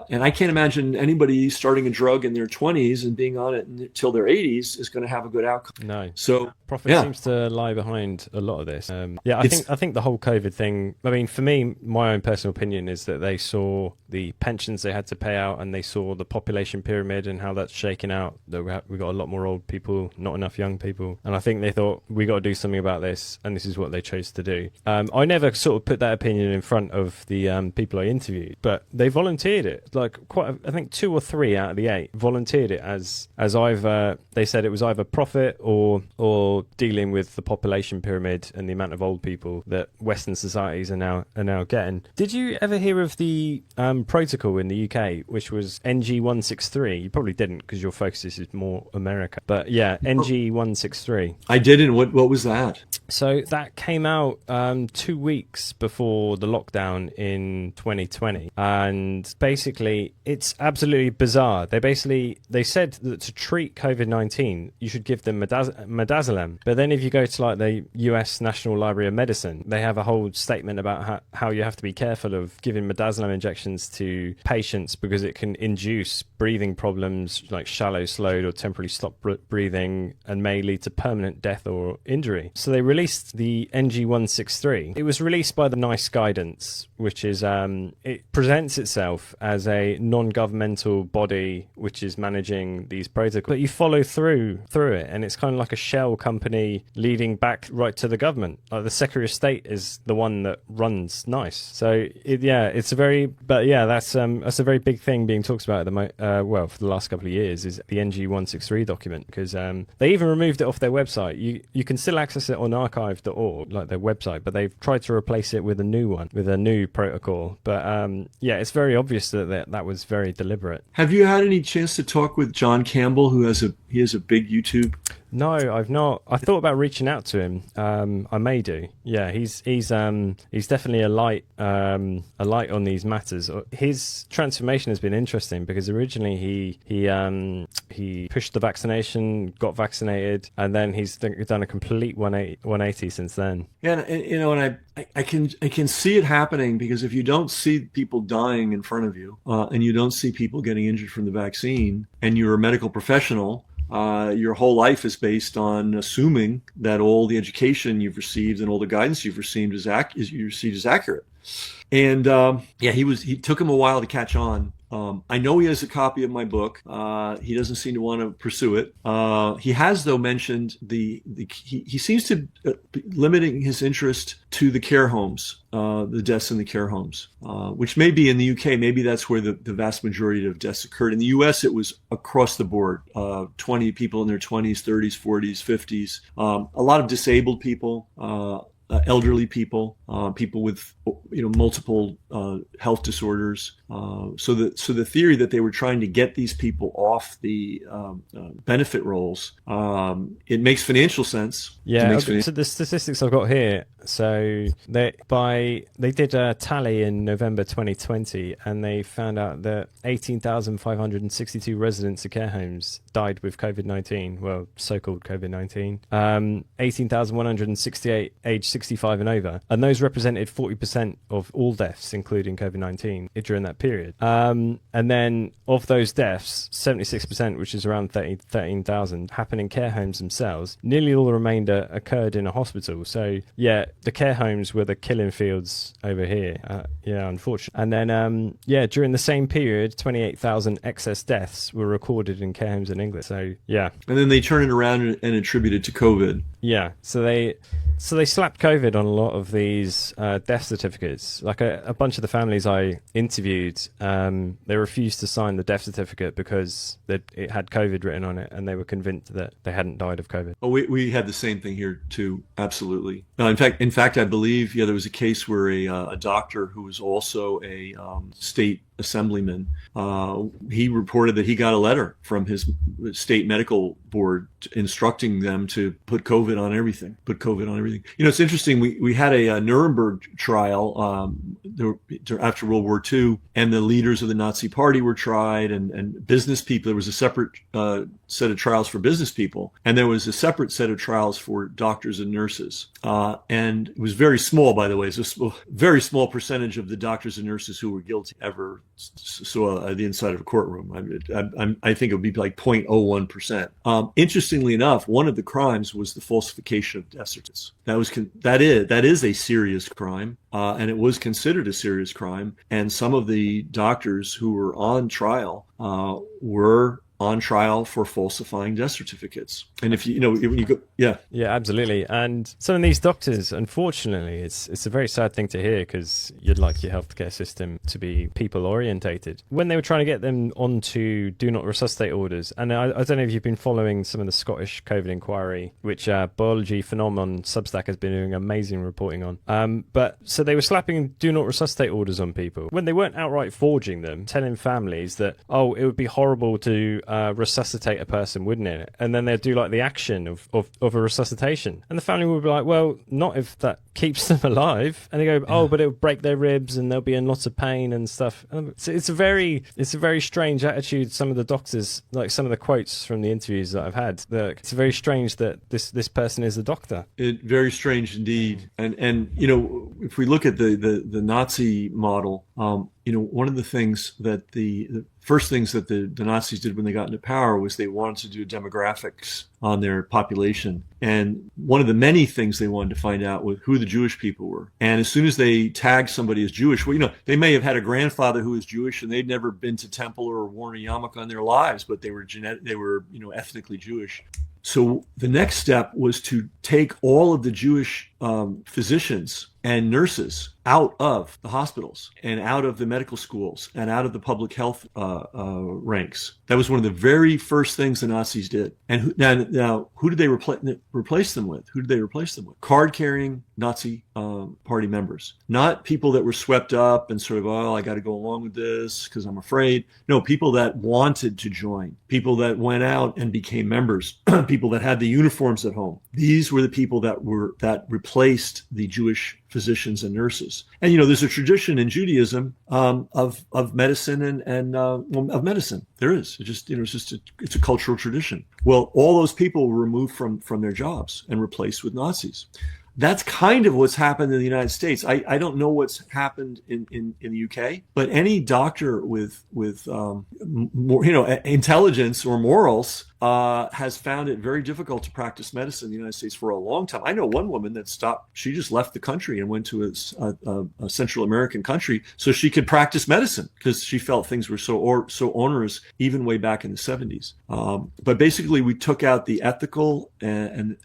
And I can't imagine anybody starting a drug in their 20s and being on it until their 80s is going to have a good outcome. No. So profit seems to lie behind a lot of this. I think the whole COVID thing, I mean, for me, my own personal opinion is that they saw the pensions they had to pay out, and they saw the population pyramid and how that's shaking out, that we got a lot more old people, not enough young people. And I think they thought, we got to do something about this, and this is what they chose to do. I never sort of put that opinion in front of the people I interviewed, but they volunteered it. Like I think 2 or 3 out of the 8 volunteered it as either, they said it was either profit or dealing with the population pyramid and the amount of old people that Western societies are now getting. Did you ever hear of the protocol in the UK, which was NG163? You probably didn't, because your focus is more America. But yeah, NG163. I didn't. What was that? So that came out 2 weeks before the lockdown in 2020, and basically it's absolutely bizarre. They said that to treat COVID-19 you should give them midazolam, but then if you go to like the US National Library of Medicine, they have a whole statement about how you have to be careful of giving midazolam injections to patients because it can induce breathing problems like shallow, slowed or temporarily stopped breathing, and may lead to permanent death or injury. So they released the NG163. It was released by the NICE guidance, which is it presents itself as a non-governmental body which is managing these protocols, but you follow through it, and it's kind of like a shell company leading back right to the government. Like the Secretary of State is the one that runs NICE. So that's a very big thing being talked about at the for the last couple of years, is the NG163 document, because they even removed it off their website. You can still access it on archive.org, like their website, but they've tried to replace it with a new one, with a new protocol. But it's very obvious that was very deliberate. Have you had any chance to talk with John Campbell, who has a big YouTube? No, I've not. I thought about reaching out to him. I may do. Yeah, he's definitely a light on these matters. His transformation has been interesting, because originally he pushed the vaccination, got vaccinated, and then he's done a complete 180 since then. Yeah, and I can see it happening, because if you don't see people dying in front of you, and you don't see people getting injured from the vaccine, and you're a medical professional, your whole life is based on assuming that all the education you've received and all the guidance you've received is accurate. And he took him a while to catch on. I know he has a copy of my book. He doesn't seem to want to pursue it. He has, though, mentioned he seems to be limiting his interest to the care homes, the deaths in the care homes, which may be in the UK. Maybe that's where the vast majority of deaths occurred. In the US, it was across the board, 20 people in their 20s, 30s, 40s, 50s, a lot of disabled people, elderly people, people with multiple health disorders. So the theory that they were trying to get these people off the benefit rolls, it makes financial sense. Yeah. So the statistics I've got here. So they did a tally in November 2020, and they found out that 18,562 residents of care homes died with COVID-19. Well, so-called COVID-19. 18,168 aged 65 and over, and those represented 40% of all deaths, including COVID-19, during that period. And then of those deaths, 76%, which is around 13,000, happened in care homes themselves. Nearly all the remainder occurred in a hospital. So yeah, the care homes were the killing fields over here. Unfortunately. And then during the same period, 28,000 excess deaths were recorded in care homes in England. So yeah. And then they turn it around and attribute it to COVID. Yeah. So So they slapped COVID on a lot of these death certificates. Like a bunch of the families I interviewed, they refused to sign the death certificate because it had COVID written on it, and they were convinced that they hadn't died of COVID. Oh, we had the same thing here too. Absolutely. In fact, I believe there was a case where a doctor who was also a state assemblyman, he reported that he got a letter from his state medical board instructing them to put COVID on everything. It's interesting. We had a Nuremberg trial after World War II, and the leaders of the Nazi Party were tried, and business people. There was a separate set of trials for business people, and there was a separate set of trials for doctors and nurses. And it was very small, by the way. It was a very small percentage of the doctors and nurses who were guilty ever saw the inside of a courtroom. I think it would be like 0.01%. Interestingly enough, one of the crimes was the falsification of death certificates. That is a serious crime, and it was considered a serious crime. And some of the doctors who were on trial were on trial for falsifying death certificates. And if when you go, yeah, absolutely. And some of these doctors, unfortunately, it's a very sad thing to hear, because you'd like your healthcare system to be people orientated. When they were trying to get them onto do not resuscitate orders, and I don't know if you've been following some of the Scottish COVID inquiry, which Biology Phenomenon Substack has been doing amazing reporting on. But so they were slapping do not resuscitate orders on people when they weren't outright forging them, telling families that, oh, it would be horrible to resuscitate a person, wouldn't it? And then they'd do like the action of a resuscitation, and the family would be like, well, not if that keeps them alive. And they go, oh, but it would break their ribs and they'll be in lots of pain and stuff. So it's a very strange attitude. Some of the doctors, like some of the quotes from the interviews that I've had, it's very strange that this person is a doctor. Very strange indeed. And if we look at the Nazi model, one of the things that the first things that the Nazis did when they got into power was they wanted to do demographics on their population. And one of the many things they wanted to find out was who the Jewish people were. And as soon as they tagged somebody as Jewish, they may have had a grandfather who was Jewish and they'd never been to temple or worn a yarmulke in their lives, but they were ethnically Jewish. So the next step was to take all of the Jewish physicians and nurses out of the hospitals and out of the medical schools and out of the public health ranks. That was one of the very first things the Nazis did. And now who did they replace them with? Who did they replace them with? Card-carrying Nazi party members. Not people that were swept up and sort of, oh, I got to go along with this because I'm afraid. No, people that wanted to join. People that went out and became members. People that had the uniforms at home. These were the people that replaced the Jewish physicians and nurses. And there's a tradition in Judaism of medicine and of medicine. There is. It's a cultural tradition. Well, all those people were removed from their jobs and replaced with Nazis. That's kind of what's happened in the United States. I don't know what's happened in the UK, but any doctor with more, intelligence or morals has found it very difficult to practice medicine in the United States for a long time. I know one woman that stopped. She just left the country and went to a Central American country so she could practice medicine because she felt things were so onerous even way back in the 70s. But basically, we took out the ethical and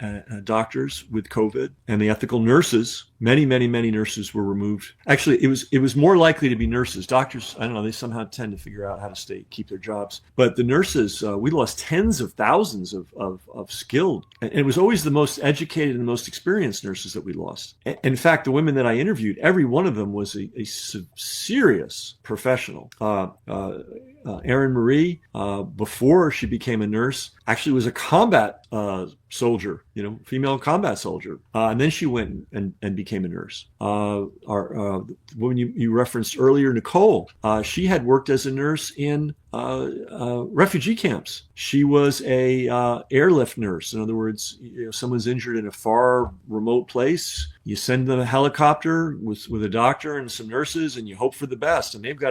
doctors with COVID and the ethical nurses. Many nurses were removed. Actually, it was more likely to be nurses. Doctors, I don't know, they somehow tend to figure out how to keep their jobs. But the nurses, we lost tens of thousands of skilled. And it was always the most educated and most experienced nurses that we lost. In fact, the women that I interviewed, every one of them was a serious professional. Erin Marie, before she became a nurse, actually was a combat soldier, female combat soldier. And then she went and became a nurse. The woman you referenced earlier, Nicole, she had worked as a nurse in refugee camps. She was a airlift nurse. In other words, someone's injured in a far remote place. You send them a helicopter with a doctor and some nurses, and you hope for the best. And they've got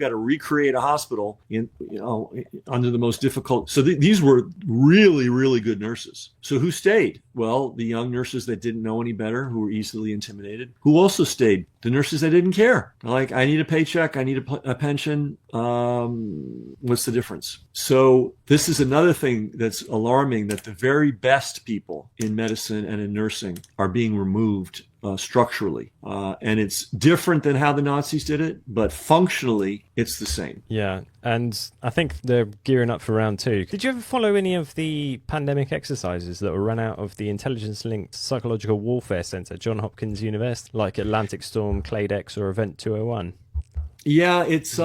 to recreate a hospital hospital under the most difficult. So these were really, really good nurses. So who stayed? Well, the young nurses that didn't know any better, who were easily intimidated. Who also stayed? The nurses that didn't care. Like, I need a paycheck, I need a pension. What's the difference? So this is another thing that's alarming, that the very best people in medicine and in nursing are being removed structurally. And it's different than how the Nazis did it, but functionally it's the same. Yeah, and I think they're gearing up for round 2. Did you ever follow any of the pandemic exercises that were run out of the Intelligence-Linked Psychological Warfare Center, Johns Hopkins University, like Atlantic Storm, Clade X, or Event 201? Yeah, it's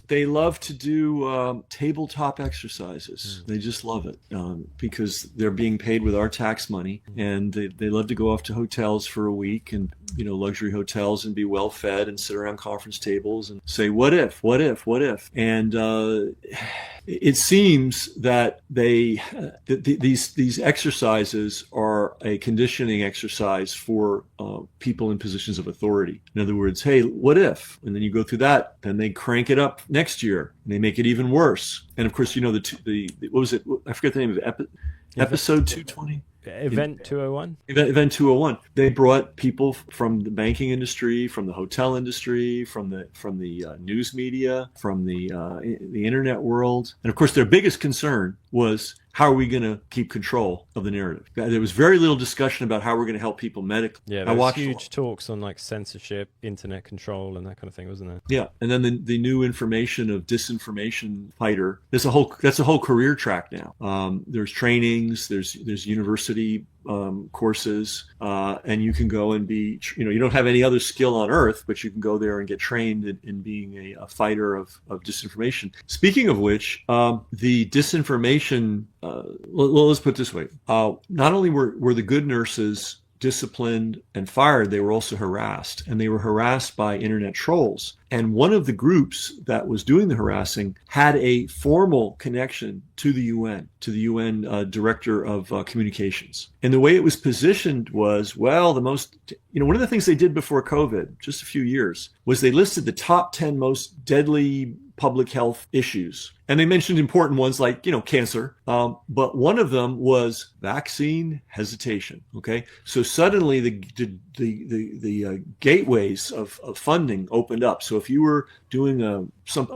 they love to do tabletop exercises. They just love it because they're being paid with our tax money, and they love to go off to hotels for a week, and luxury hotels, and be well fed and sit around conference tables and say, what if, and it seems that these exercises are a conditioning exercise for people in positions of authority. In other words, hey, what if? And then you go through that. Then they crank it up next year, and they make it even worse. And of course, the what was it? I forget the name of it. Episode 220. Event 201? Event 201. They brought people from the banking industry, from the hotel industry, from the news media, from the internet world. And of course, their biggest concern was, how are we going to keep control of the narrative? There was very little discussion about how we're going to help people medically. Yeah, there was huge talks on like censorship, internet control, and that kind of thing, wasn't there? Yeah, and then the new information of disinformation fighter. That's a whole career track now. There's trainings, there's university courses, and you can go and be, you don't have any other skill on earth, but you can go there and get trained in being a fighter of disinformation. Speaking of which, the disinformation, let's put it this way. Not only were the good nurses disciplined and fired, they were also harassed, and they were harassed by internet trolls. And one of the groups that was doing the harassing had a formal connection to the UN Director of Communications. And the way it was positioned was, well, one of the things they did before COVID, just a few years, was they listed the top 10 most deadly public health issues. And they mentioned important ones like, cancer. But one of them was vaccine hesitation. Okay. So suddenly the gateways of funding opened up. So if you were doing a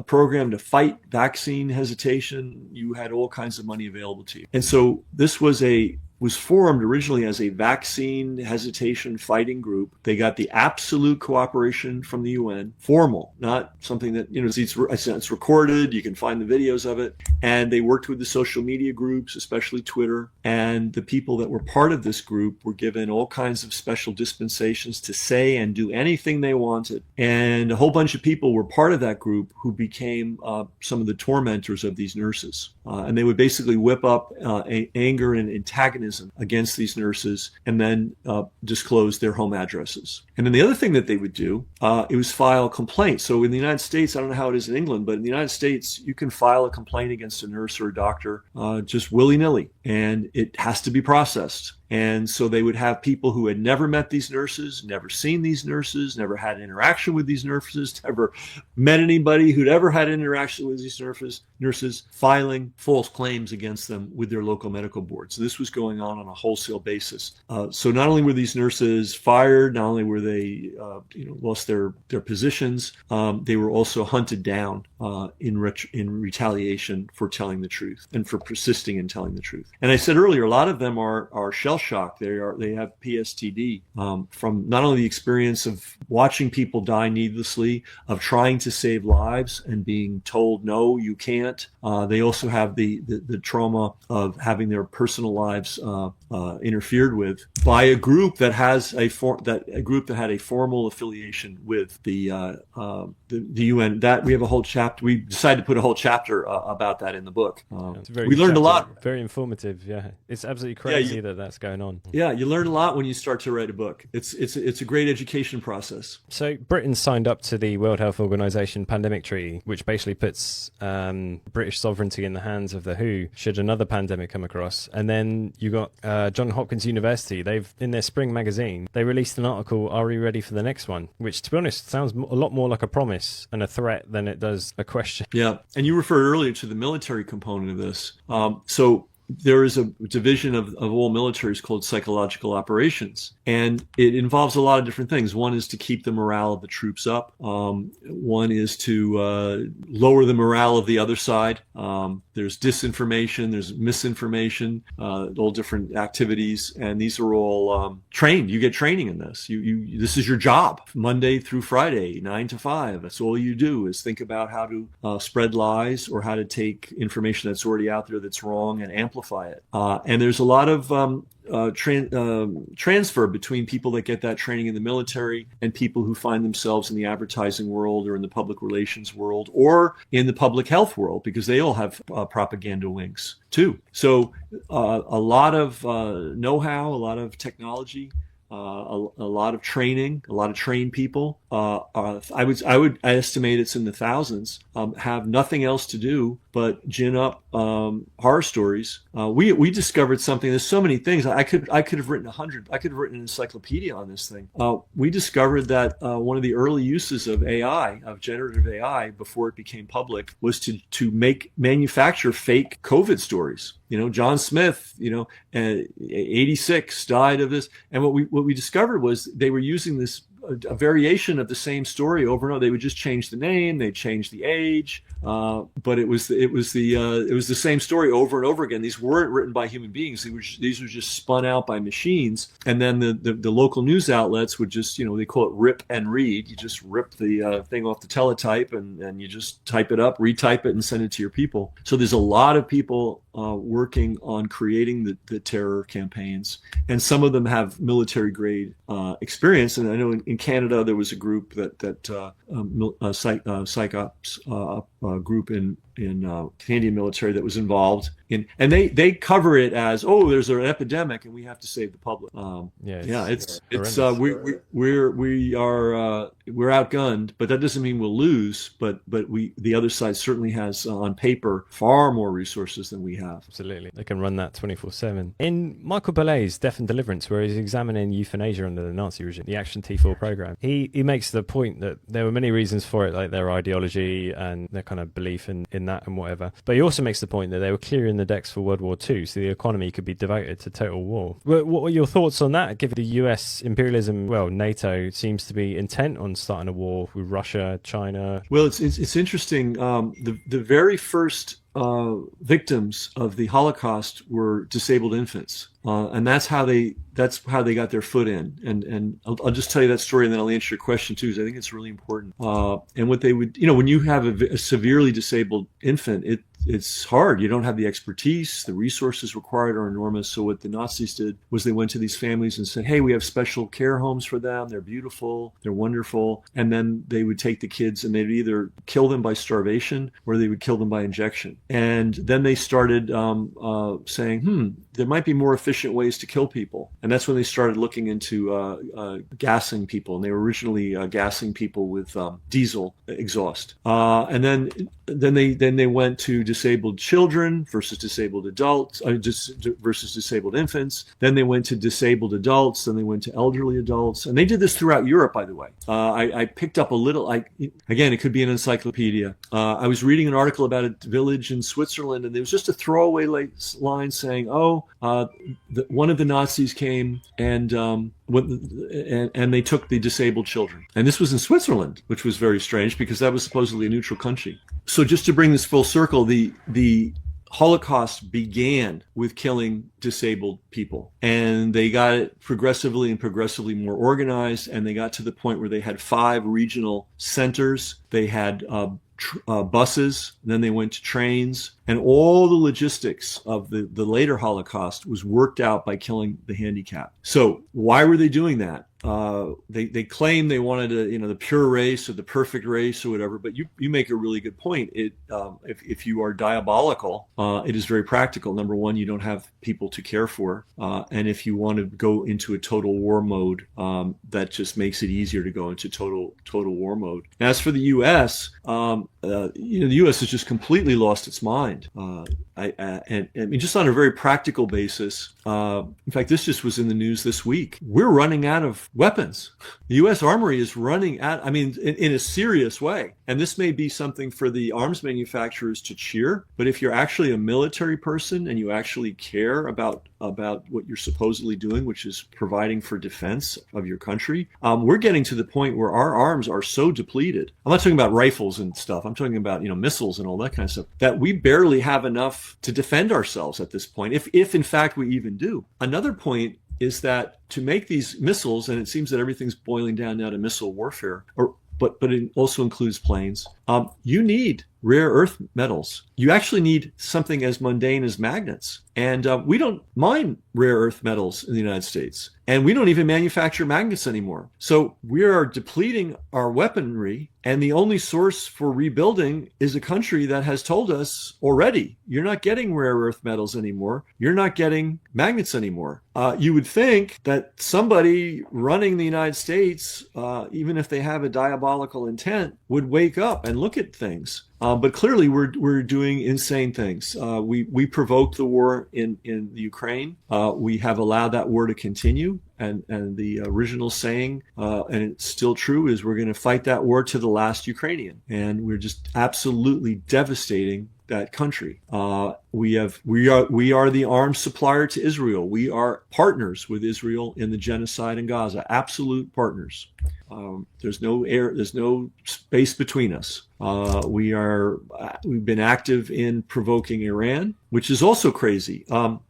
program to fight vaccine hesitation, you had all kinds of money available to you. And so this was formed originally as a vaccine hesitation fighting group. They got the absolute cooperation from the UN, formal, not something that, it's recorded, you can find the videos of it. And they worked with the social media groups, especially Twitter. And the people that were part of this group were given all kinds of special dispensations to say and do anything they wanted. And a whole bunch of people were part of that group who became some of the tormentors of these nurses. And they would basically whip up anger and antagonism against these nurses, and then disclose their home addresses. And then the other thing that they would do, it was file complaints. So in the United States, I don't know how it is in England, but in the United States, you can file a complaint against a nurse or a doctor just willy-nilly, and it has to be processed. And so they would have people who had never met these nurses, never seen these nurses, never had interaction with these nurses, never met anybody who'd ever had interaction with these nurses filing false claims against them with their local medical board. So this was going on a wholesale basis. So not only were these nurses fired, not only were they lost their positions, they were also hunted down in retaliation for telling the truth and for persisting in telling the truth. And I said earlier, a lot of them are shell shocked. They have PTSD from not only the experience of watching people die needlessly, of trying to save lives and being told no, you can't. They also have the trauma of having their personal lives interfered with by a group that had a formal affiliation with the UN. That we have a whole chapter. We decided to put a whole chapter about that in the book. We learned a lot. Very informative. Yeah, it's absolutely crazy that's going on. Yeah, you learn a lot when you start to write a book. It's a great education process. So Britain signed up to the World Health Organization Pandemic Treaty, which basically puts British sovereignty in the hands of the WHO should another pandemic come across. And then you got Johns Hopkins University. They've, in their spring magazine, they released an article, "Are we ready for the next one?" Which, to be honest, sounds a lot more like a promise and a threat than it does a question. Yeah, and you referred earlier to the military component of this. So there is a division of all militaries called psychological operations, and it involves a lot of different things. One is to keep the morale of the troops up. One is to lower the morale of the other side. There's disinformation, there's misinformation, all different activities, and these are all trained. You get training in this. This is your job, Monday through Friday, 9 to 5. That's all you do is think about how to spread lies or how to take information that's already out there that's wrong and amplify it. And there's a lot of transfer between people that get that training in the military and people who find themselves in the advertising world or in the public relations world or in the public health world, because they all have propaganda wings too. So a lot of know-how, a lot of technology, a lot of training, a lot of trained people. I would estimate it's in the thousands. Have nothing else to do but gin up horror stories. We discovered something. There's so many things. I could have written 100. I could have written an encyclopedia on this thing. We discovered that one of the early uses of AI, of generative AI, before it became public, was to manufacture fake COVID stories. John Smith, 86 died of this, and what we discovered was they were using this a variation of the same story over and over. They would just change the name, they'd change the age, but it was the same story over and over again. These weren't written by human beings. These were just spun out by machines. And then the local news outlets would just, they call it rip and read. You just rip the thing off the teletype and you just type it up, retype it, and send it to your people. So there's a lot of people working on creating the terror campaigns, and some of them have military grade experience. And I know in Canada there was a group psychops group in Canadian military that was involved in, and they cover it as, there's an epidemic and we have to save the public. We're outgunned, but that doesn't mean we'll lose. But the other side certainly has on paper far more resources than we have. Absolutely, they can run that 24/7. In Michael Bellay's Death and Deliverance, where he's examining euthanasia under the Nazi regime, the Action T4 program, he makes the point that there were many reasons for it, like their ideology and their kind of belief in that and whatever. But he also makes the point that they were clearing the decks for World War II, so the economy could be devoted to total war. What were your thoughts on that, given the US imperialism? Well, NATO seems to be intent on starting a war with Russia, China. Well, it's interesting. The very first victims of the Holocaust were disabled infants, and that's how they got their foot in. And I'll just tell you that story, and then I'll answer your question too, because I think it's really important. And what they would, when you have a severely disabled infant, it's hard. You don't have the expertise. The resources required are enormous. So what the Nazis did was they went to these families and said, hey, we have special care homes for them. They're beautiful. They're wonderful. And then they would take the kids and they'd either kill them by starvation or they would kill them by injection. And then they started saying, there might be more efficient ways to kill people. And that's when they started looking into gassing people. And they were originally gassing people with diesel exhaust. And then they went to disabled children versus disabled adults, versus disabled infants. Then they went to disabled adults. Then they went to elderly adults. And they did this throughout Europe, by the way. I picked up a little, again, it could be an encyclopedia. I was reading an article about a village in Switzerland, and there was just a throwaway line saying, one of the Nazis came and they took the disabled children. And this was in Switzerland, which was very strange because that was supposedly a neutral country. So just to bring this full circle, the Holocaust began with killing disabled people, and they got it progressively more organized, and they got to the point where they had 5 regional centers. They had buses, then they went to trains, and all the logistics of the later Holocaust was worked out by killing the handicapped. So why were they doing that? they claim they wanted the pure race or the perfect race or whatever, but you make a really good point. If you are diabolical, it is very practical. Number one, you don't have people to care for, and if you want to go into a total war mode, that just makes it easier to go into total war mode. As for the U.S., the U.S. has just completely lost its mind. And just on a very practical basis, in fact, this just was in the news this week. We're running out of weapons. The U.S. Armory is running out, in a serious way. And this may be something for the arms manufacturers to cheer, but if you're actually a military person and you actually care about what you're supposedly doing, which is providing for defense of your country, we're getting to the point where our arms are so depleted. I'm not talking about rifles and stuff. I'm talking about, missiles and all that kind of stuff, that we barely have enough to defend ourselves at this point, if in fact we even do. Another point is that to make these missiles, and it seems that everything's boiling down now to missile warfare, but it also includes planes, you need rare earth metals. You actually need something as mundane as magnets. And we don't mine rare earth metals in the United States. And we don't even manufacture magnets anymore. So we are depleting our weaponry. And the only source for rebuilding is a country that has told us already, you're not getting rare earth metals anymore. You're not getting magnets anymore. You would think that somebody running the United States, even if they have a diabolical intent, would wake up and look at things. But clearly, we're doing insane things. We provoked the war in the Ukraine. We have allowed that war to continue. And the original saying, and it's still true, is we're going to fight that war to the last Ukrainian. And we're just absolutely devastating that country. We are the arms supplier to Israel. We are partners with Israel in the genocide in Gaza. Absolute partners. There's no space between us. We've been active in provoking Iran, which is also crazy.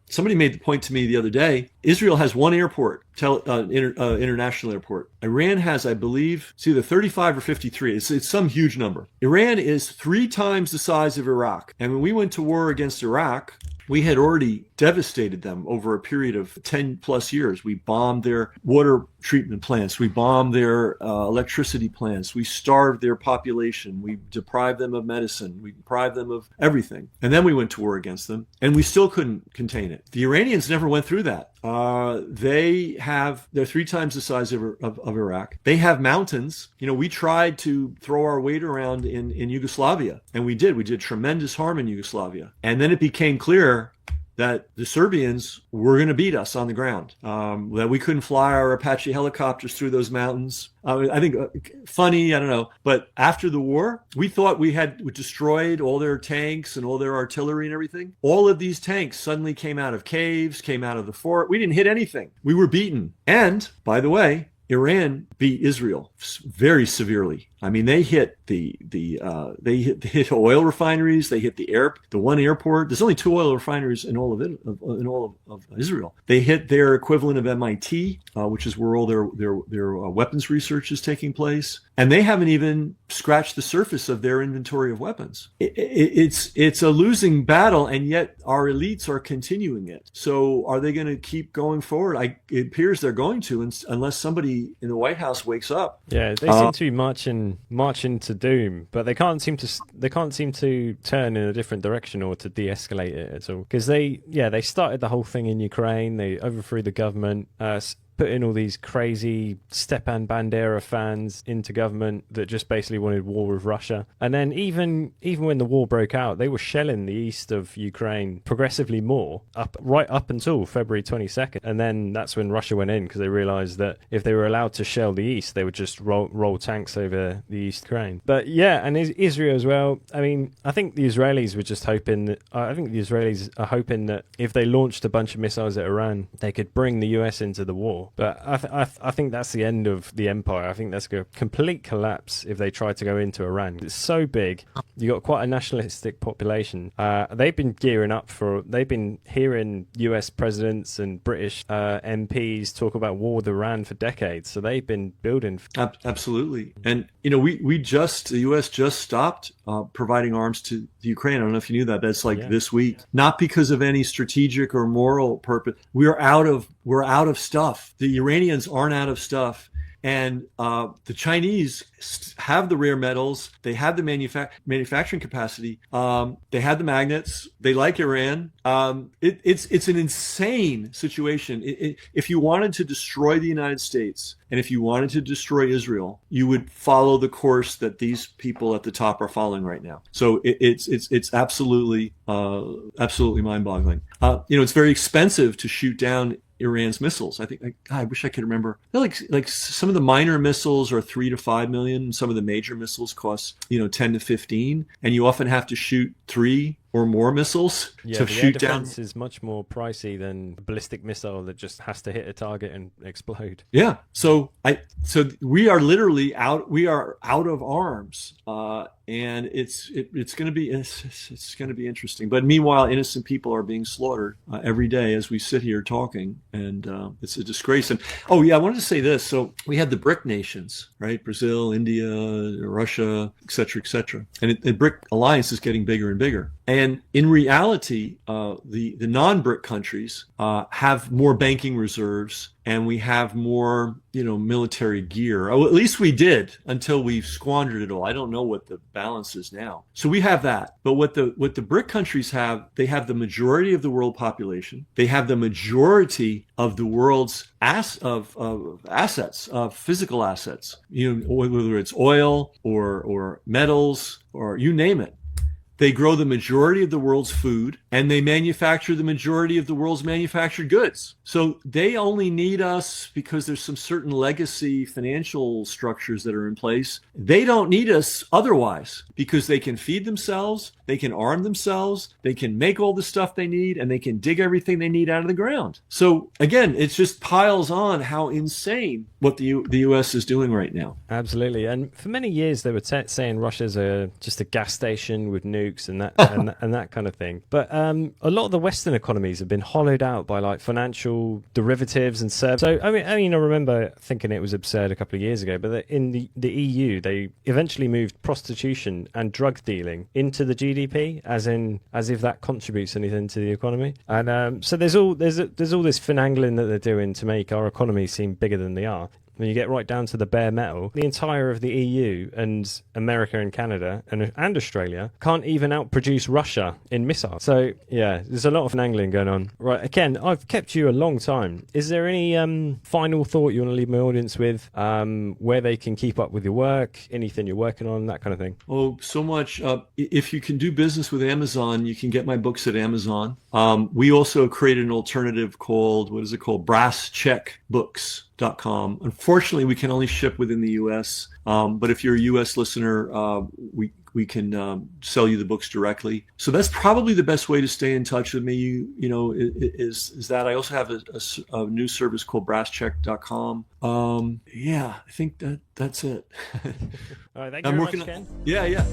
Somebody made the point to me the other day. Israel has one airport, international airport. Iran has, I believe, it's either 35 or 53. It's some huge number. Iran is 3 times the size of Iraq. And when we went to war against Iraq, we had already devastated them over a period of 10 plus years. We bombed their water treatment plants. We bombed their electricity plants. We starved their population. We deprived them of medicine. We deprived them of everything. And then we went to war against them, and we still couldn't contain it. The Iranians never went through that. They're 3 times the size of Iraq. They have mountains. We tried to throw our weight around in Yugoslavia, and we did. We did tremendous harm in Yugoslavia. And then it became clear that the Serbians were going to beat us on the ground, that we couldn't fly our Apache helicopters through those mountains. I think funny, I don't know. But after the war, we thought we had destroyed all their tanks and all their artillery and everything. All of these tanks suddenly came out of caves, came out of the fort. We didn't hit anything. We were beaten. And, by the way, Iran beat Israel very severely. They hit they hit oil refineries. They hit the one airport. There's only 2 oil refineries in all of Israel. They hit their equivalent of MIT, which is where all their weapons research is taking place. And they haven't even scratched the surface of their inventory of weapons. It's a losing battle, and yet our elites are continuing it. So are they going to keep going forward? It appears they're going to, unless somebody in the White House wakes up. Yeah, they seem to be marching to doom, but they can't seem to turn in a different direction or to de-escalate it at all. Because they started the whole thing in Ukraine. They overthrew the government. Put in all these crazy Stepan Bandera fans into government that just basically wanted war with Russia. And then even when the war broke out, they were shelling the east of Ukraine progressively more, right up until February 22nd. And then that's when Russia went in, because they realized that if they were allowed to shell the east, they would just roll tanks over the east Ukraine. But yeah, and Israel as well. I think the Israelis were just hoping that, are hoping that if they launched a bunch of missiles at Iran, they could bring the US into the war. But I think that's the end of the empire. I think that's a complete collapse if they try to go into Iran. It's so big. You got quite a nationalistic population. They've been gearing up they've been hearing US presidents and British MPs talk about war with Iran for decades. So they've been building. Absolutely. And, the US just stopped providing arms to the Ukraine. I don't know if you knew that. That's this week. Not because of any strategic or moral purpose. We're out of stuff. The Iranians aren't out of stuff. And the Chinese have the rare metals. They have the manufacturing capacity. They have the magnets. They like Iran. It's an insane situation. If you wanted to destroy the United States and if you wanted to destroy Israel, you would follow the course that these people at the top are following right now. So it's absolutely mind-boggling. It's very expensive to shoot down Iran's missiles. I think, God, I wish I could remember. Like some of the minor missiles are 3 to 5 million. Some of the major missiles cost 10 to 15, and you often have to shoot 3 or more missiles to shoot down. Air defense is much more pricey than a ballistic missile that just has to hit a target and explode. Yeah. So we are literally out. We are out of arms, and it's going to be interesting. But meanwhile, innocent people are being slaughtered every day as we sit here talking, and it's a disgrace. And I wanted to say this. So we had the BRIC nations, right? Brazil, India, Russia, et cetera, and the BRIC alliance is getting bigger and bigger. And in reality, the non-BRIC countries have more banking reserves, and we have more, military gear. Oh, at least we did until we squandered it all. I don't know what the balance is now. So we have that. But what the BRIC countries have, they have the majority of the world population. They have the majority of the world's assets, physical assets. Whether it's oil or metals or you name it. They grow the majority of the world's food, and they manufacture the majority of the world's manufactured goods. So they only need us because there's some certain legacy financial structures that are in place. They don't need us otherwise because they can feed themselves, they can arm themselves, they can make all the stuff they need, and they can dig everything they need out of the ground. So again, it just piles on how insane what the U.S. is doing right now. Absolutely. And for many years, they were saying Russia's just a gas station with nukes and that and that kind of thing. But a lot of the Western economies have been hollowed out by like financial derivatives and services. So I remember thinking it was absurd a couple of years ago, but in the EU, they eventually moved prostitution and drug dealing into the GDP, as if that contributes anything to the economy. And so there's all this finagling that they're doing to make our economy seem bigger than they are. When you get right down to the bare metal, the entire of the EU and America and Canada and Australia can't even outproduce Russia in missiles. So, yeah, there's a lot of angling going on. Right, again, I've kept you a long time. Is there any final thought you want to leave my audience with, where they can keep up with your work, anything you're working on, that kind of thing? Oh, so much. If you can do business with Amazon, you can get my books at Amazon. We also created an alternative called, BrassCheckBooks.com. Unfortunately, we can only ship within the U.S., but if you're a U.S. listener, we can sell you the books directly. So that's probably the best way to stay in touch with me. Is that I also have a new service called BrassCheck.com. I think that's it. All right, thank you very much, Ken. Yeah.